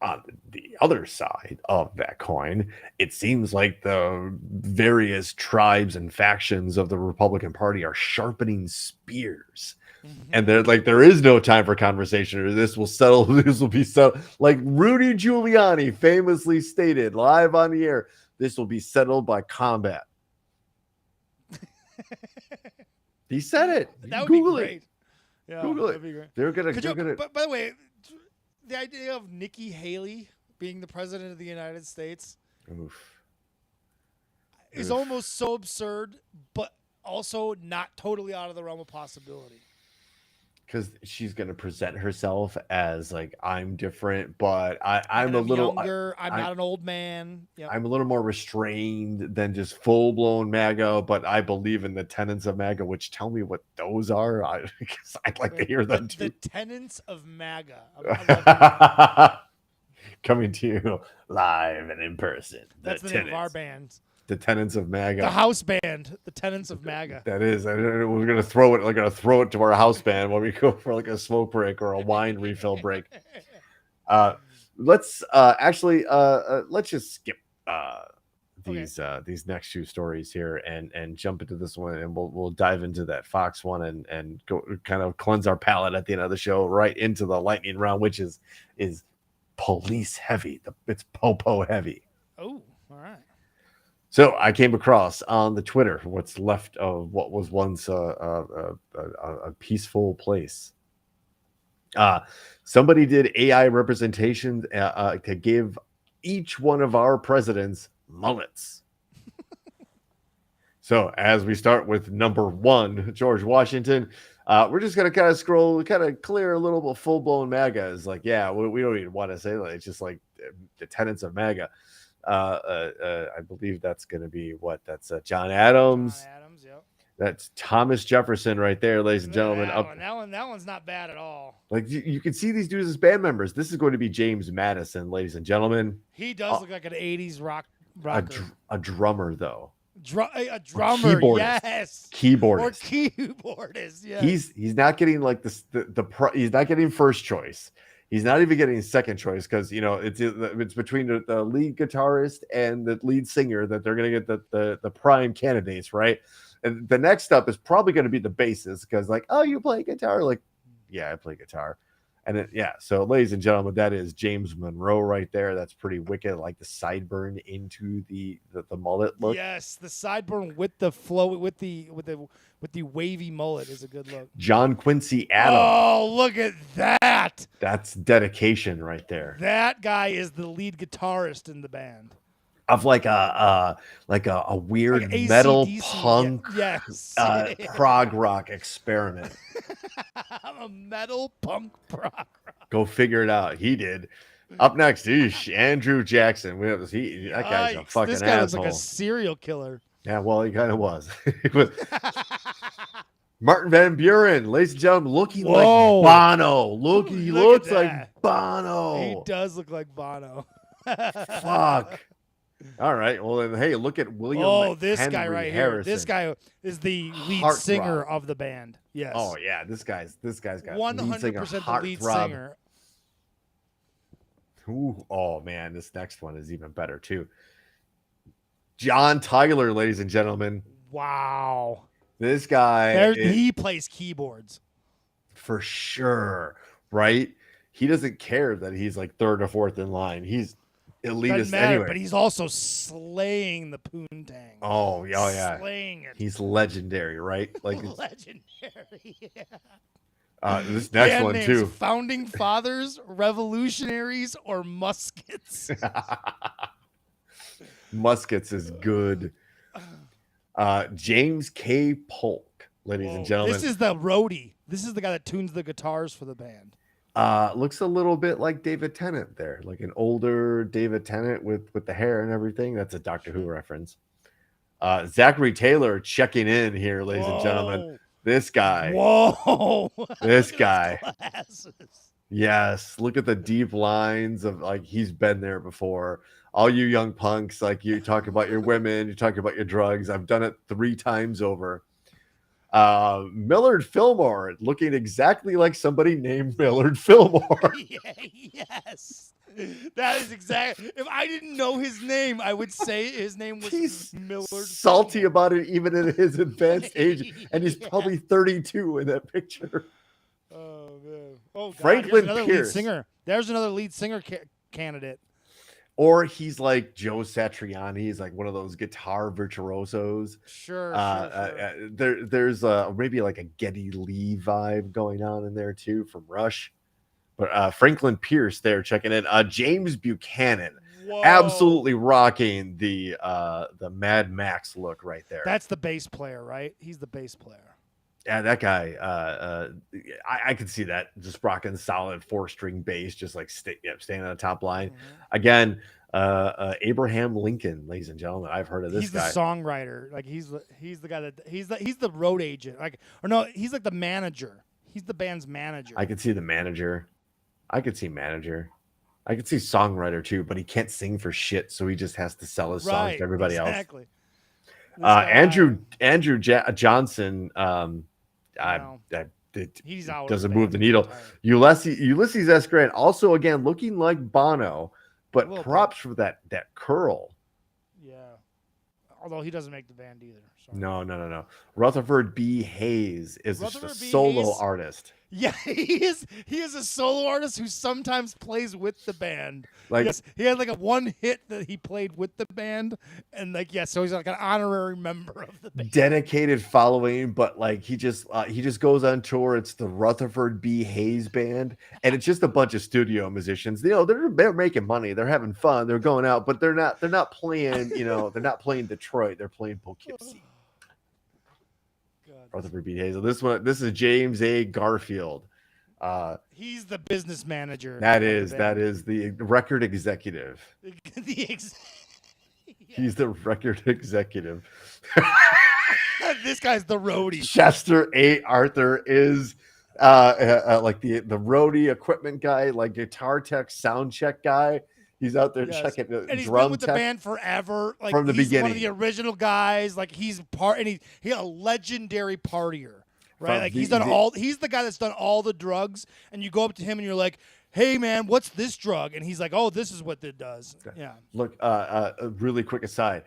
On the other side of that coin, it seems like the various tribes and factions of the Republican Party are sharpening spears. And they're like, there is no time for conversation, or this will be settled. Like Rudy Giuliani famously stated live on the air, this will be settled by combat. He said it. That would Google be great. it. Yeah, Google that'd it. be great. They're gonna. But by the way, the idea of Nikki Haley being the president of the United States is almost so absurd, but also not totally out of the realm of possibility. Because she's going to present herself as like, I'm different, but I'm a little younger. I'm not an old man. Yep. I'm a little more restrained than just full blown MAGA, but I believe in the tenets of MAGA, which tell me what those are. I'd like to hear them too. The tenets of MAGA. Coming to you live and in person. That's the name of our band. The tenants of MAGA. The house band, the tenants of MAGA. That is. We're gonna throw it. We're gonna throw it to our house band when we go for like a smoke break or a wine refill break. Let's just skip these next two stories here and jump into this one, and we'll dive into that Fox one and go kind of cleanse our palate at the end of the show right into the lightning round, which is police heavy. It's po heavy. Oh, all right. So I came across on the Twitter what's left of what was once a peaceful place. Somebody did AI representation to give each one of our presidents mullets. So as we start with number 1, George Washington, we're just gonna kind of scroll, kind of clear a little bit. Full blown MAGA is like, yeah, we don't even want to say that. It's just like the tenets of MAGA. I believe that's gonna be what? That's John Adams. John Adams, yep. That's Thomas Jefferson right there, ladies and gentlemen. That one's not bad at all. Like you can see these dudes as band members. This is going to be James Madison, ladies and gentlemen. He does look like an 80s rocker. A drummer, though. A drummer, yes. Keyboardist. Or keyboardist, yeah. He's not getting like he's not getting first choice. He's not even getting second choice because it's between the lead guitarist and the lead singer that they're going to get the prime candidates, right? And the next up is probably going to be the bassist because like, oh, you play guitar? Like, yeah, I play guitar. And so ladies and gentlemen, that is James Monroe right there. That's pretty wicked. Like the sideburn into the mullet look. Yes, the sideburn with the flow with the wavy mullet is a good look. John Quincy Adams. Oh, look at that. That's dedication right there. That guy is the lead guitarist in the band. Of like a weird like metal AC/DC, punk yes. prog rock experiment. A metal punk prog rock. Go figure it out. He did. Up next, Andrew Jackson. That guy's a fucking this guy asshole. looks like a serial killer. Yeah, well, he kind of was. Martin Van Buren, ladies and gentlemen, looking like Bono. He looks like Bono. He does look like Bono. Fuck. All right. Well, then, hey, look at William. Oh, this Henry guy right Harrison. here. This guy is the lead Heart singer throb. of the band. Yes. Oh yeah, this guy's got 100% the lead singer. Ooh, oh man, this next one is even better too. John Tyler, ladies and gentlemen. Wow. This guy, he plays keyboards for sure, right? He doesn't care that he's like third or fourth in line. He's elitist anyway. But he's also slaying the poontang. Oh yeah. Slaying it. He's legendary, right? Like legendary. Yeah. This next one too. Founding Fathers, Revolutionaries, or Muskets. Muskets is good. James K. Polk, ladies and gentlemen. This is the roadie. This is the guy that tunes the guitars for the band. Looks a little bit like David Tennant there, like an older David Tennant with the hair and everything. That's a Doctor Who reference. Zachary Taylor checking in here, ladies and gentlemen. This guy. Whoa. This guy. Yes. Look at the deep lines of like he's been there before. All you young punks, like you talk about your women, you talk about your drugs. I've done it 3 times over. Millard Fillmore looking exactly like somebody named Millard Fillmore. Yes. That is exactly. If I didn't know his name, I would say his name was Millard. Salty about it, even in his advanced age, and he's probably 32 in that picture. Oh man! Oh, God. Franklin another Pierce. Lead singer. There's another lead singer candidate. Or he's like Joe Satriani. He's like one of those guitar virtuosos. Sure. There's maybe like a Geddy Lee vibe going on in there too from Rush. But Franklin Pierce there checking in. James Buchanan, absolutely rocking the Mad Max look right there. That's the bass player, right? He's the bass player. Yeah, that guy. I could see that, just rocking solid 4-string bass, just like staying on the top line. Again, Abraham Lincoln, ladies and gentlemen. I've heard of this guy. He's the songwriter. Like he's the guy that he's the road agent. He's like the manager. He's the band's manager. I could see the manager. I could see manager. I could see songwriter too, but he can't sing for shit, so he just has to sell his songs to everybody else. Exactly. Andrew Johnson. He's out. Doesn't move the needle. Ulysses S. Grant, also again looking like Bono, but props for that curl. Yeah. Although he doesn't make the band either. Sorry. No. Rutherford B. Hayes is just a solo artist. Yeah, he is a solo artist who sometimes plays with the band. Like he had like a one hit that he played with the band, and so he's like an honorary member of the band. Dedicated following, but like he just goes on tour. It's the Rutherford B. Hayes band, and it's just a bunch of studio musicians. They're making money, they're having fun, they're going out, but they're not playing. They're not playing Detroit. They're playing Poughkeepsie. Rutherford B. Hazel. This is James A. Garfield. He's the business manager. That is the record executive. He's the record executive. This guy's the roadie. Chester A. Arthur is like the roadie equipment guy, like guitar tech, sound check guy. He's out there checking the and he's drum been with tech the band forever, like from the he's beginning. One of the original guys, like he's he's a legendary partier, right? Like he's the guy that's done all the drugs, and you go up to him and you're like, "Hey man, what's this drug?" And he's like, "Oh, this is what it does." Yeah. Look, a really quick aside.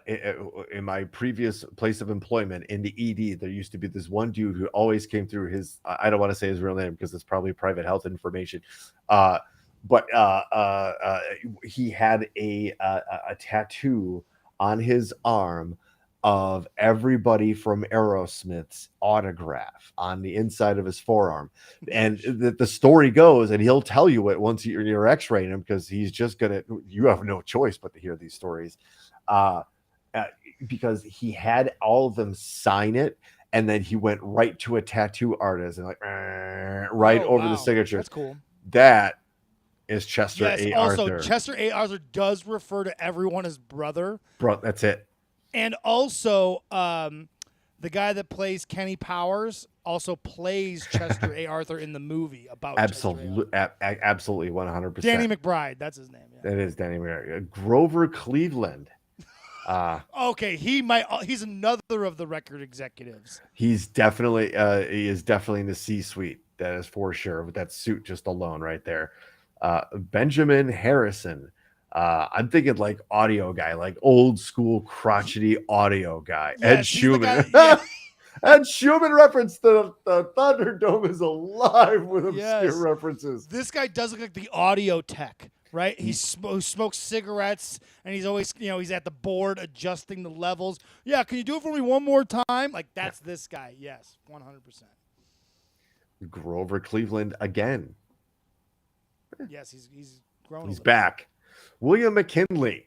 In my previous place of employment in the ED, there used to be this one dude who always came through his, I don't want to say his real name because it's probably private health information. But he had a tattoo on his arm of everybody from Aerosmith's autograph on the inside of his forearm. And the story goes, and he'll tell you it once you're x-raying him, because he's just you have no choice but to hear these stories. Because he had all of them sign it, and then he went right to a tattoo artist and over the signature. That's cool. That is Chester A. Also, Arthur. Chester A. Arthur does refer to everyone as brother. Bro, that's it. And also, the guy that plays Kenny Powers also plays Chester A. Arthur in the movie about absolutely 100%. Danny McBride, that's his name. Yeah. That is Danny McBride. Grover Cleveland. Okay, he's another of the record executives. He is definitely in the C-suite. That is for sure. With that suit just alone right there. Benjamin Harrison. I'm thinking like audio guy, like old school crotchety audio guy. Yes, Ed Schumann. Ed Schumann reference the Thunderdome is alive with obscure references. This guy does look like the audio tech, right? He smokes cigarettes, and he's always, he's at the board adjusting the levels. Yeah, can you do it for me one more time? Like, that's this guy. Yes, 100%. Grover Cleveland again. Yes, he's grown. He's back. William McKinley.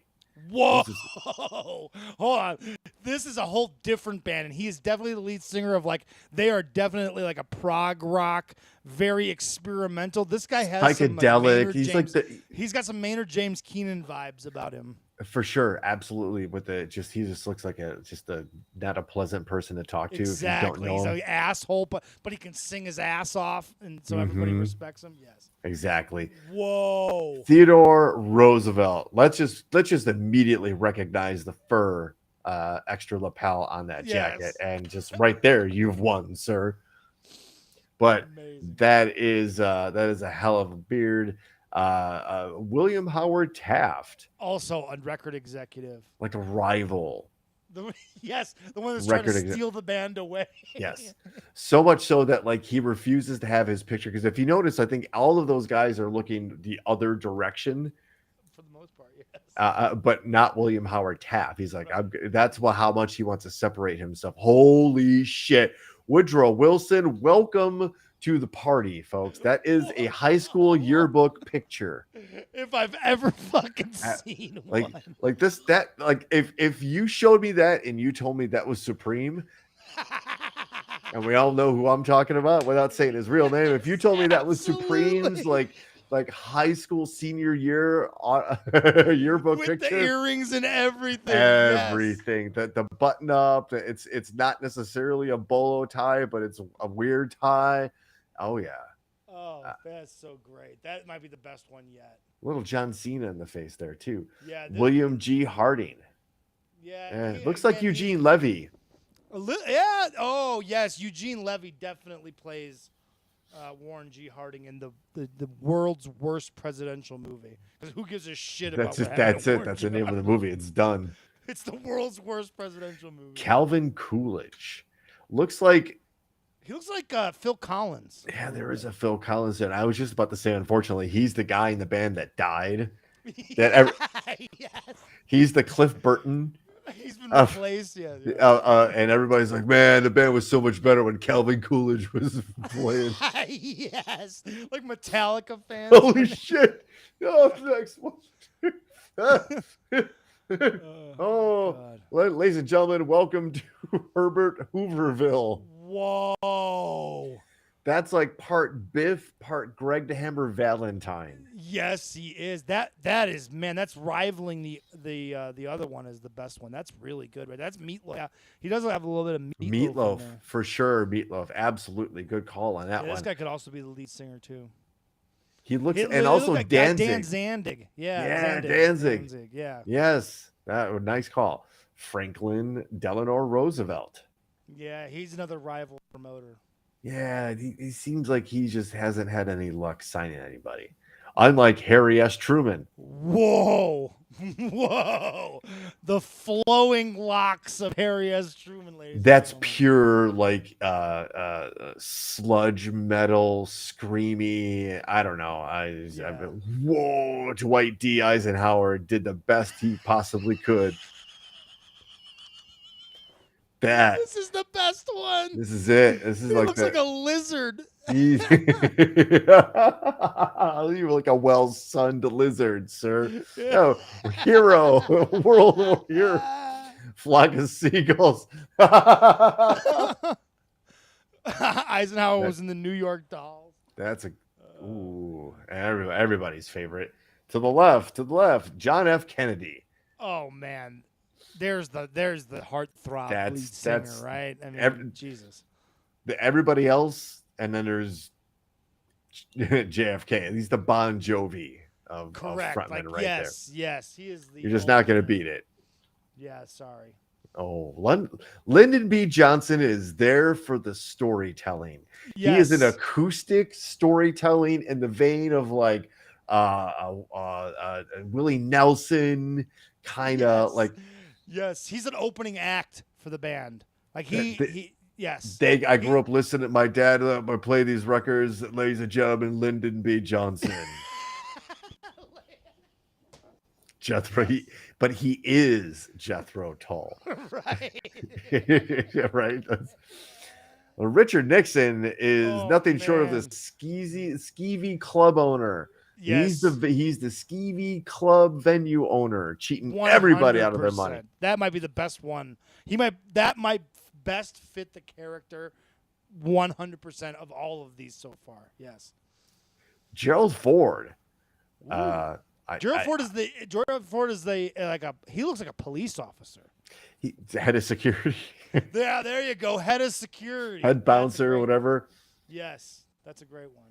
Whoa! Hold on. This is a whole different band, and he is definitely the lead singer of, like, they are definitely like a prog rock, very experimental. This guy has psychedelic. He's got some Maynard James Keenan vibes about him. For sure, absolutely. He just looks like not a pleasant person to talk to. Exactly. If you don't know He's him. an asshole, but he can sing his ass off, and so everybody respects him. Yes. Exactly. Whoa. Theodore Roosevelt. Let's just immediately recognize the fur extra lapel on that jacket, and just right there, you've won, sir. But amazing. that is a hell of a beard. William Howard Taft, also a record executive, like a rival. The one that's trying to steal the band away. Yes, so much so that like he refuses to have his picture, because if you notice, I think all of those guys are looking the other direction for the most part. Yes, but not William Howard Taft. He's like, that's how much he wants to separate himself. Holy shit, Woodrow Wilson, welcome to the party, folks. That is a high school yearbook picture. If I've ever fucking seen one. Like if you showed me that and you told me that was Supreme, and we all know who I'm talking about without saying his real name. If you told me that was Supreme's like high school senior year yearbook with picture, the earrings and everything, the button up, it's not necessarily a bolo tie, but it's a weird tie. Oh yeah. Oh, that's so great. That might be the best one yet. Little John Cena in the face there too. Yeah. William G. Harding. Yeah. Looks like Eugene Levy. Yeah. Oh yes, Eugene Levy definitely plays Warren G. Harding in the world's worst presidential movie. Because who gives a shit about that? That's it. That's the name of the movie. It's done. It's the world's worst presidential movie. Calvin Coolidge. He looks like Phil Collins. Yeah, there is a Phil Collins. And I was just about to say, unfortunately, he's the guy in the band that died. Yes. He's the Cliff Burton. He's been replaced. And everybody's like, man, the band was so much better when Calvin Coolidge was playing. Yes. Like Metallica fans. Holy shit. Oh, next one. Ladies and gentlemen, welcome to Herbert Hooverville. Whoa. That's like part Biff, part Greg the Hammer Valentine. Yes, he is. That is, man. That's rivaling the other one as the best one. That's really good, right? That's Meatloaf. Yeah, he does have a little bit of Meatloaf. Meatloaf, in there. for sure. Meatloaf, absolutely good call on that Yeah, one. this guy could also be the lead singer too. He looks, It and also like Danzig. Dan Zandig. Yeah, Danzig. Yeah. Yes, that nice call. Franklin Delano Roosevelt. Yeah, he's another rival promoter. Yeah, he seems like he just hasn't had any luck signing anybody. Unlike Harry S. Truman. Whoa. Whoa. The flowing locks of Harry S. Truman, ladies. That's pure like sludge metal, screamy. I don't know. Whoa, Dwight D. Eisenhower did the best he possibly could. This is the best one. This is it. This is He like looks like a lizard. You're like a well-sunned lizard, sir. No, hero, world war hero, flock of seagulls. Eisenhower was in the New York Dolls. That's everybody's favorite. To the left, John F. Kennedy. Oh man, there's the heartthrob lead singer, right? I mean, Jesus. Everybody else, and then there's JFK. He's the Bon Jovi of frontmen right there. Yes, he is the. You're just not going to beat it. Yeah, sorry. Oh, Lyndon B. Johnson is there for the storytelling. Yes. He is an acoustic storytelling in the vein of like Willie Nelson, kind of like. Yes, he's an opening act for the band. Like yes. I grew up listening to my dad play these records, ladies and gentlemen, Lyndon B. Johnson. Jethro, but he is Jethro Tull. Right. Right. Well, Richard Nixon is nothing short of the skeevy club owner. Yes. He's the skeevy club venue owner, cheating 100%. Everybody out of their money. That might be the best one. That might best fit the character 100% of all of these so far. Yes. Gerald Ford. Gerald Ford is he looks like a police officer. He head of security. Yeah, there you go. Head of security. Head bouncer or whatever. Yes, that's a great one.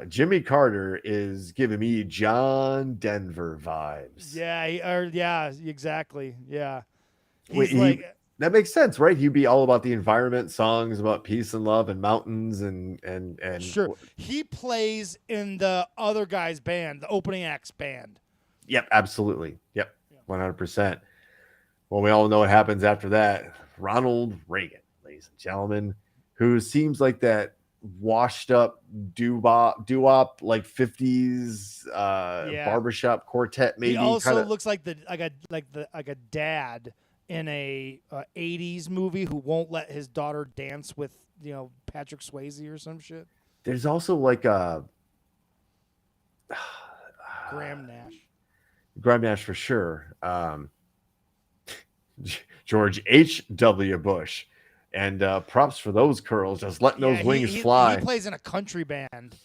Jimmy Carter is giving me John Denver vibes. Yeah, exactly. Yeah. That makes sense, right? He'd be all about the environment, songs about peace and love and mountains and sure. He plays in the other guy's band, the opening act's band. Yep, absolutely. Yep, 100%. Well, we all know what happens after that. Ronald Reagan, ladies and gentlemen, who seems like that washed up doo-wop like 50s barbershop quartet maybe. He also looks like a dad in a 80s movie who won't let his daughter dance with Patrick Swayze or some shit. There's also like a Graham Nash for sure. George H.W. Bush. And props for those curls, just letting those wings fly. He plays in a country band.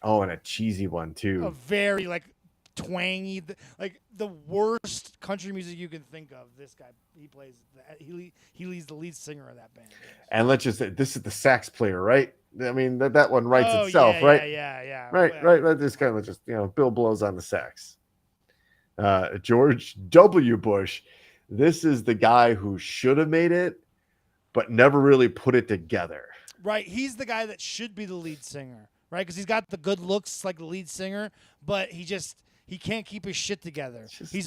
Oh, and a cheesy one too. A very twangy, like the worst country music you can think of. This guy, he plays. He leads the lead singer of that band. And let's just say this is the sax player, right? I mean that one writes itself, right? Yeah. Right. This kind of just Bill blows on the sax. George W. Bush. This is the guy who should have made it, but never really put it together. Right. He's the guy that should be the lead singer, right? Because he's got the good looks like the lead singer, but he can't keep his shit together. He's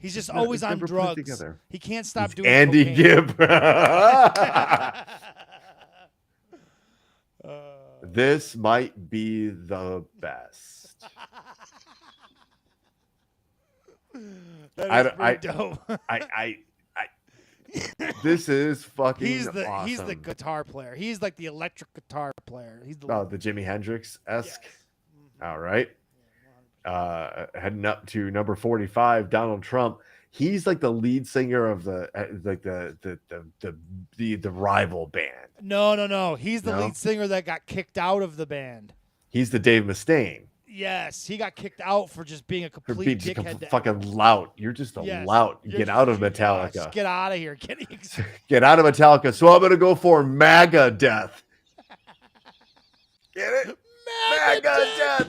just always on drugs. He can't stop doing Andy cocaine. Gibb. This might be the best. That is pretty dope. This is fucking awesome. He's the guitar player. He's like the electric guitar player. He's the the Jimi Hendrix-esque. Yes. All right. Heading up to number 45, Donald Trump. He's like the lead singer of the like the rival band. No. He's the No? lead singer that got kicked out of the band. He's the Dave Mustaine. Yes, he got kicked out for just being a For complete being just a dickhead. fucking lout. You're just a Yes, lout. you're Get just- out of just Metallica. get out of here. Get out of Metallica. So I'm gonna go for MAGA death. Get it? MAGA death.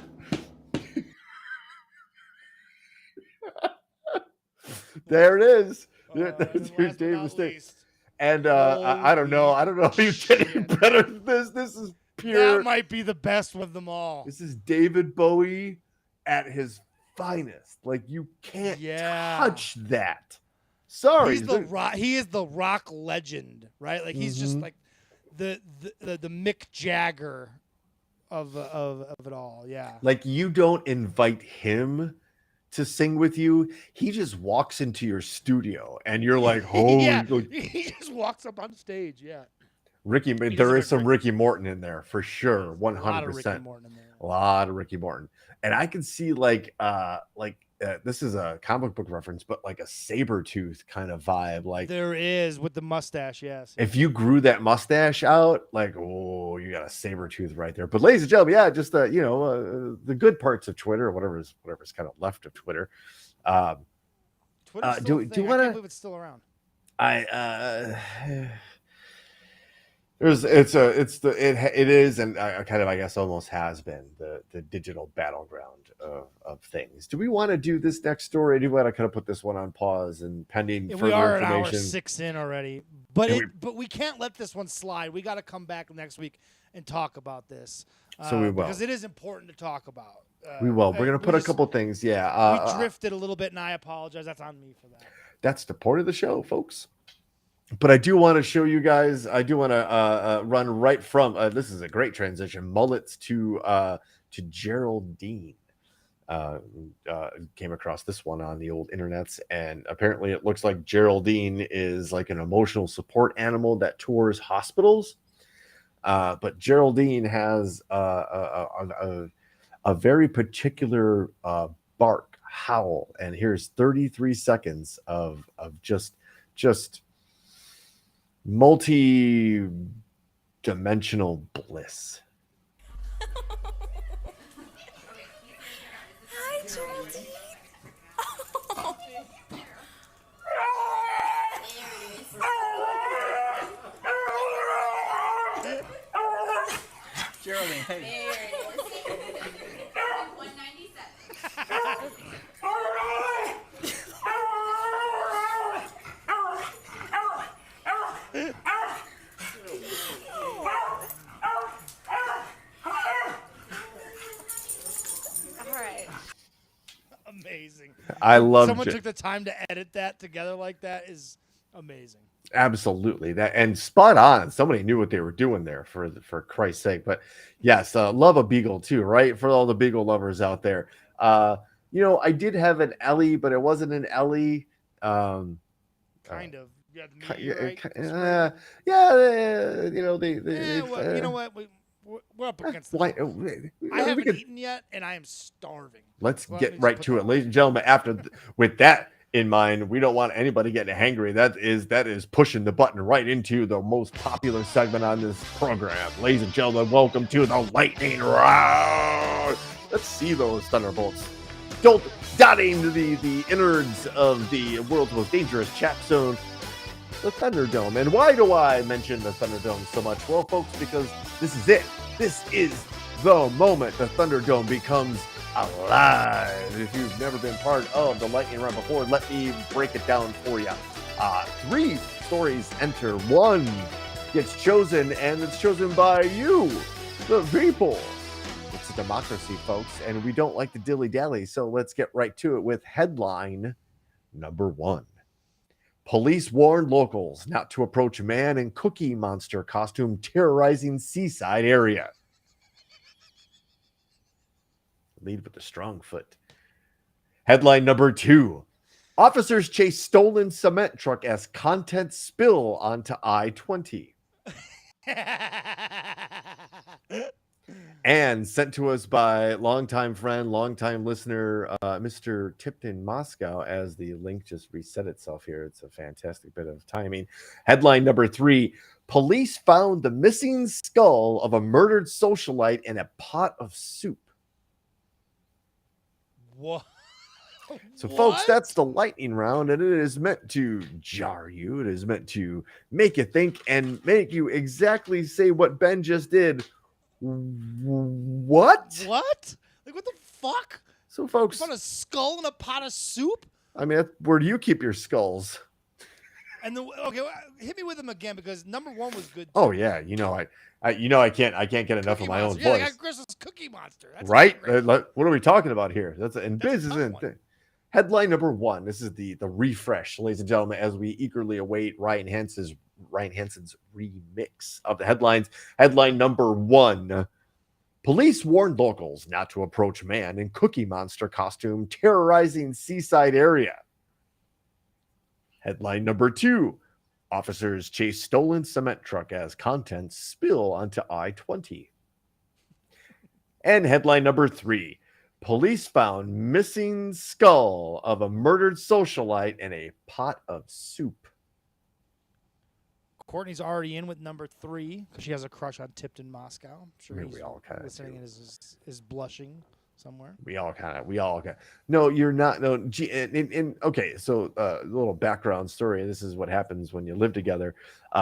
There it is. There's last Dave but not Mustaine. least, And I don't know. I don't know if you get any better than this. This is pure. that might be the best of them all. This is David Bowie at his finest. Like you can't touch that. Sorry. He is the rock legend, right? Like he's just like the Mick Jagger of it all. Yeah. Like you don't invite him to sing with you. He just walks into your studio and you're like, holy yeah. He just walks up on stage. Yeah. Ricky, there is some Ricky Morton in there for sure. 100%. A lot of Ricky Morton in there. A lot of Ricky Morton. And I can see this is a comic book reference, but like a Sabretooth kind of vibe. Like there is with the mustache. Yes. if you grew that mustache out, like, oh, you got a Sabretooth right there. But ladies and gentlemen, yeah, just the good parts of Twitter, or whatever's kind of left of Twitter. Twitter's do you want to? I can't believe it's still around. It is, and kind of, I guess, almost has been the digital battleground of things. Do we want to do this next story? Do we want to kind of put this one on pause and pending further we are information? an hour 6 in already, but we can't let this one slide. We got to come back next week and talk about this. So we will, because it is important to talk about. We will. We're going to put a couple things. Yeah, we drifted a little bit, and I apologize. That's on me for that. That's the point of the show, folks. But I do want to show you guys. I do want to run right from. This is a great transition. Mullets to Geraldine. Came across this one on the old internets, and apparently it looks like Geraldine is like an emotional support animal that tours hospitals. But Geraldine has a very particular bark, howl, and here's 33 seconds of just multi-dimensional bliss. Hi, Geraldine. Oh. Geraldine, hey. There it is. 197. Amazing. I love someone took the time to edit that together like that is amazing. Absolutely, that and spot on. Somebody knew what they were doing there, for Christ's sake. But yes, love a beagle too, right? For all the beagle lovers out there. I did have an Ellie, but it wasn't an Ellie. Kind of. Yeah, you know what? We're up against the why? I haven't eaten yet, and I am starving. Let's get right to it, ladies and gentlemen. With that in mind, we don't want anybody getting hangry. That is pushing the button right into the most popular segment on this program. Ladies and gentlemen, welcome to the lightning round. Let's see those thunderbolts dotting the innards of the world's most dangerous chat zone, the Thunderdome. And why do I mention the Thunderdome so much? Well, folks, because this is it. This is the moment the Thunderdome becomes alive. If you've never been part of the lightning round before, let me break it down for you. 3 stories enter. 1 gets chosen, and it's chosen by you, the people. It's a democracy, folks, and we don't like to dilly-dally, so let's get right to it with headline number 1. Police warn locals not to approach man in Cookie Monster costume terrorizing seaside area. Lead with a strong foot. Headline number 2. Officers chase stolen cement truck as contents spill onto I-20. And sent to us by longtime friend, longtime listener, Mr. Tipton Moscow, as the link just reset itself here. It's a fantastic bit of timing. Headline number 3, police found the missing skull of a murdered socialite in a pot of soup. What? So, folks, that's the lightning round, and it is meant to jar you. It is meant to make you think and make you exactly say what Ben just did. What? What? Like, what the fuck? So, folks, You found a skull in a pot of soup? I mean, where do you keep your skulls? And okay, hit me with them again because number 1 was good. Oh yeah, I can't get enough of my own Yeah, voice. I got Christmas Cookie Monster. That's Right? great. What are we talking about here? And That's a this tough isn't one. headline number 1. This is the refresh, ladies and gentlemen, as we eagerly await Ryan Hansen's remix of the headlines. Headline number 1. Police warned locals not to approach man in Cookie Monster costume terrorizing seaside area. Headline number 2. Officers chase stolen cement truck as contents spill onto I-20. And headline number 3. Police found missing skull of a murdered socialite in a pot of soup. Courtney's already in with number 3 because she has a crush on Tipton Moscow. I'm sure I mean, he's we all kinda listening do. and is blushing somewhere. We all kind of. No, you're not. No, okay. So, a little background story. This is what happens when you live together.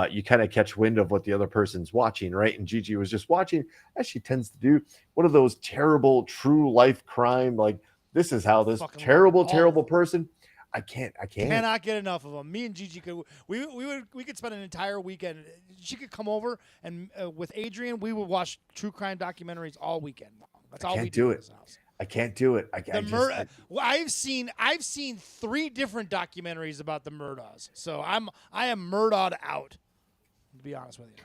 You kind of catch wind of what the other person's watching, right? And Gigi was just watching, as she tends to do, one of those terrible true life crime. Like, this is how this Fucking terrible, love all terrible of them. person. I can't. Cannot get enough of them. Me and Gigi could we could spend an entire weekend. She could come over and with Adrian, we would watch true crime documentaries all weekend long. That's all we can't do in it. this house. I can't do it. Well, I've seen 3 different documentaries about the Murdaws. So I am Murdawed out. To be honest with you,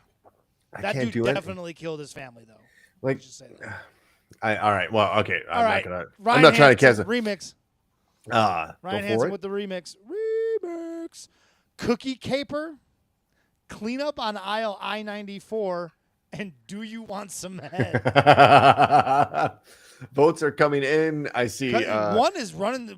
I that can't dude do it. definitely killed his family though. Like, Let's just say that. all right. Well, okay. All right, I'm not trying to cast it. remix. Ryan Ryan Hansen with the remix. Cookie Caper, clean up on aisle I-94, and do you want some head? Votes are coming in. I see. Number one is running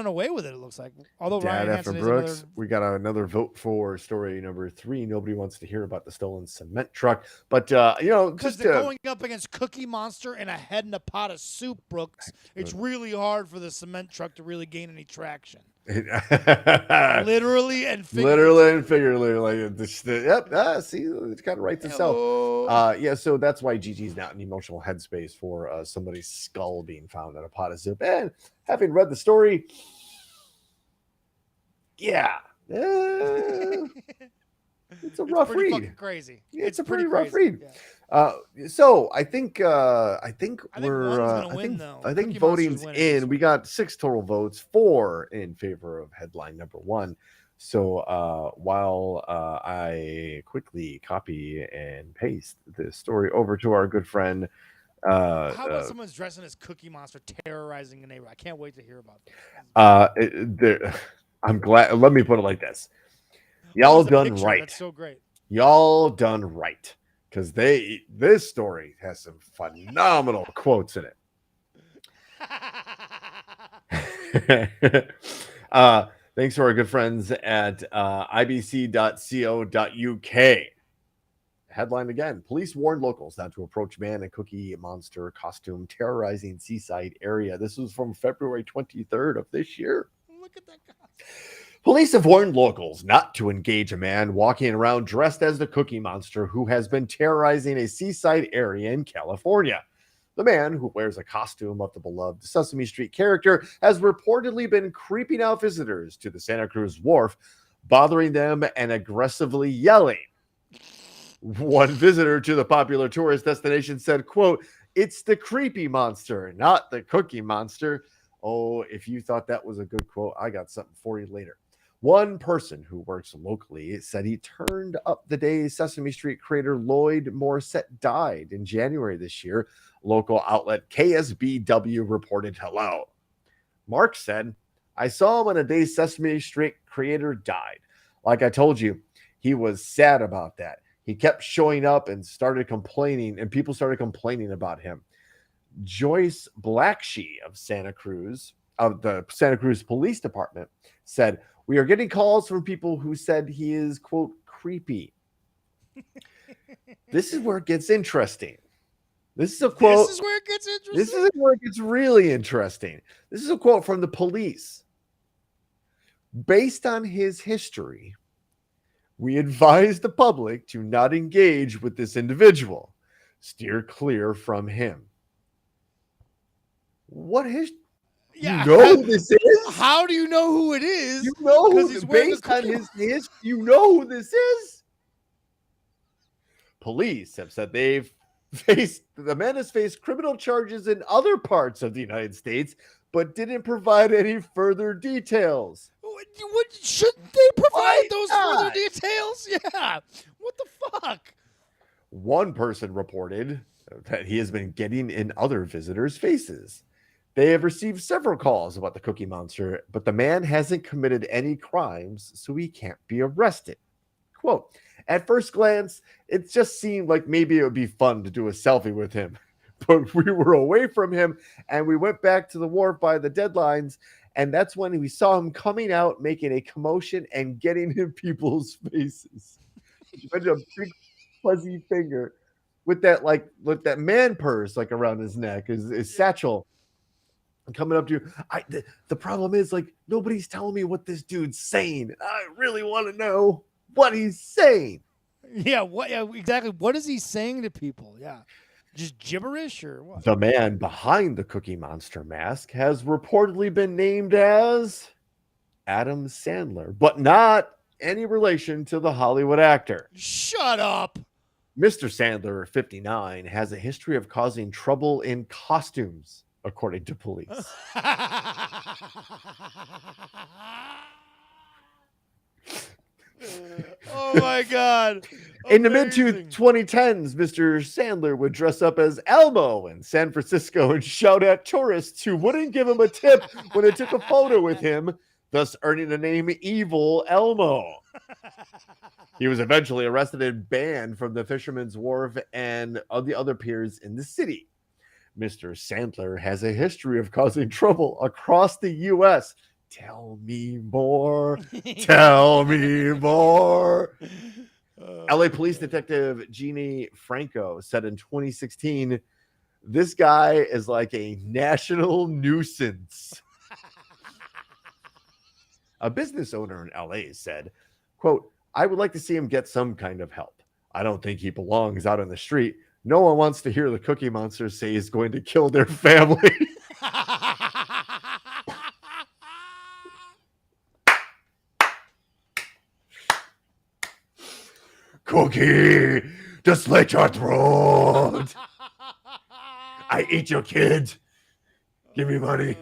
away with it. It looks like. Although Ryan Data Hansen from is Brooks. another. We got another vote for story number 3. Nobody wants to hear about the stolen cement truck, but Because just they're going up against Cookie Monster and a head in a pot of soup, Brooks. It's really hard for the cement truck to really gain any traction. Literally and figuratively, like yep. See, it kind of writes itself. Yeah. So that's why Gigi's not in the emotional headspace for somebody's skull being found in a pot of soup. And having read the story, yeah, it's a rough pretty read. fucking crazy. It's a pretty rough crazy. read. Yeah. So I think I think we're one's gonna win, though. I think Cookie voting's Monster's winning this in. We got 6 total votes, 4 in favor of headline number 1. So while I quickly copy and paste this story over to our good friend. How about someone's dressing as Cookie Monster terrorizing a neighborhood? I can't wait to hear about that. I'm glad. Let me put it like this: y'all done picture. right. That's so great. Y'all done right, because this story has some phenomenal quotes in it. Thanks to our good friends at ibc.co.uk. Headline again: police warned locals not to approach man in Cookie Monster costume terrorizing seaside area. This was from February 23rd of this year. Look at that guy. Police have warned locals not to engage a man walking around dressed as the Cookie Monster who has been terrorizing a seaside area in California. The man, who wears a costume of the beloved Sesame Street character, has reportedly been creeping out visitors to the Santa Cruz Wharf, bothering them and aggressively yelling. One visitor to the popular tourist destination said, quote, "It's the creepy monster, not the Cookie Monster." Oh, if you thought that was a good quote, I got something for you later. One person who works locally said he turned up the day Sesame Street creator Lloyd Morissette died in January this year. Local outlet KSBW reported hello. Mark said, "I saw him on a day Sesame Street creator died. Like I told you, he was sad about that. He kept showing up and started complaining, and people started complaining about him. Joyce Blackshee of the Santa Cruz Police Department said, "We are getting calls from people who said he is, quote, creepy." This is where it gets interesting. This is a quote. This is where it gets interesting. This is where it gets really interesting. This is a quote from the police. "Based on his history, we advise the public to not engage with this individual. Steer clear from him." What is? Yeah. You know who this is? How do you know who it is? You know who, he's wearing a based on cookie his you know who this is? Police have said the man has faced criminal charges in other parts of the United States, but didn't provide any further details. Shouldn't they provide Why those not? further details? Yeah. What the fuck? One person reported that he has been getting in other visitors' faces. They have received several calls about the Cookie Monster, but the man hasn't committed any crimes, so he can't be arrested. Quote, "At first glance, it just seemed like maybe it would be fun to do a selfie with him, but we were away from him and we went back to the wharf by the deadlines, and that's when we saw him coming out, making a commotion and getting in people's faces." Imagine a big fuzzy finger with that man purse like around his neck, his satchel, coming up to you. The problem is, like, nobody's telling me what this dude's saying. I really want to know what he's saying. Yeah, exactly. What is he saying to people? Yeah. Just gibberish or what? The man behind the Cookie Monster mask has reportedly been named as Adam Sandler, but not any relation to the Hollywood actor. Shut up. Mr. Sandler, 59, has a history of causing trouble in costumes, according to police. Oh my God. In the mid Amazing. 2010s, Mr. Sandler would dress up as Elmo in San Francisco and shout at tourists who wouldn't give him a tip when they took a photo with him, thus earning the name Evil Elmo. He was eventually arrested and banned from the Fisherman's Wharf and of the other piers in the city. Mr. Sandler has a history of causing trouble across the U.S. Tell me more. Tell me more. LA Police Detective Jeannie Franco said in 2016, "This guy is like a national nuisance." A business owner in LA said, quote, "I would like to see him get some kind of help. I don't think he belongs out on the street. No one wants to hear the Cookie Monster say he's going to kill their family." Cookie, to slit your throat. I eat your kid. Give me money.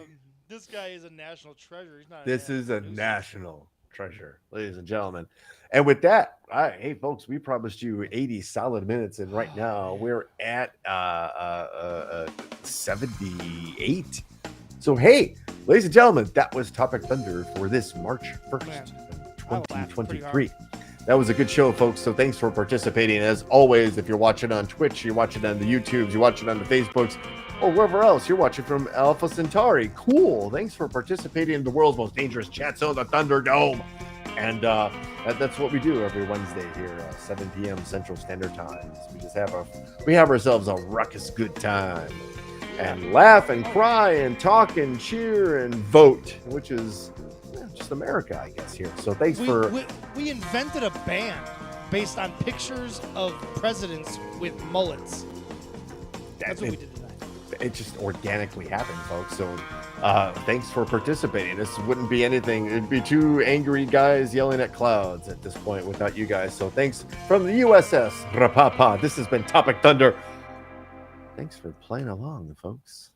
This guy is a national treasure. He's not. This is a national treasure, ladies and gentlemen. And with that, hey, folks, we promised you 80 solid minutes, and right now we're at 78. So, hey, ladies and gentlemen, that was Topic Thunder for this March 1st, 2023. That was a good show, folks. So thanks for participating. As always, if you're watching on Twitch, you're watching on the YouTubes, you're watching on the Facebooks, or wherever else you're watching from Alpha Centauri. Cool. Thanks for participating in the world's most dangerous chat zone, the Thunderdome. And that's what we do every Wednesday here, 7 p.m. Central Standard Time. We have ourselves a ruckus good time, and laugh and cry and talk and cheer and vote, which is just America, I guess, here. So thanks we invented a band based on pictures of presidents with mullets. That's what we did tonight. It just organically happened, folks. So thanks for participating. This wouldn't be anything. It'd be two angry guys yelling at clouds at this point without you guys. So thanks from the USS Rapapa. This has been Topic Thunder. Thanks for playing along, folks.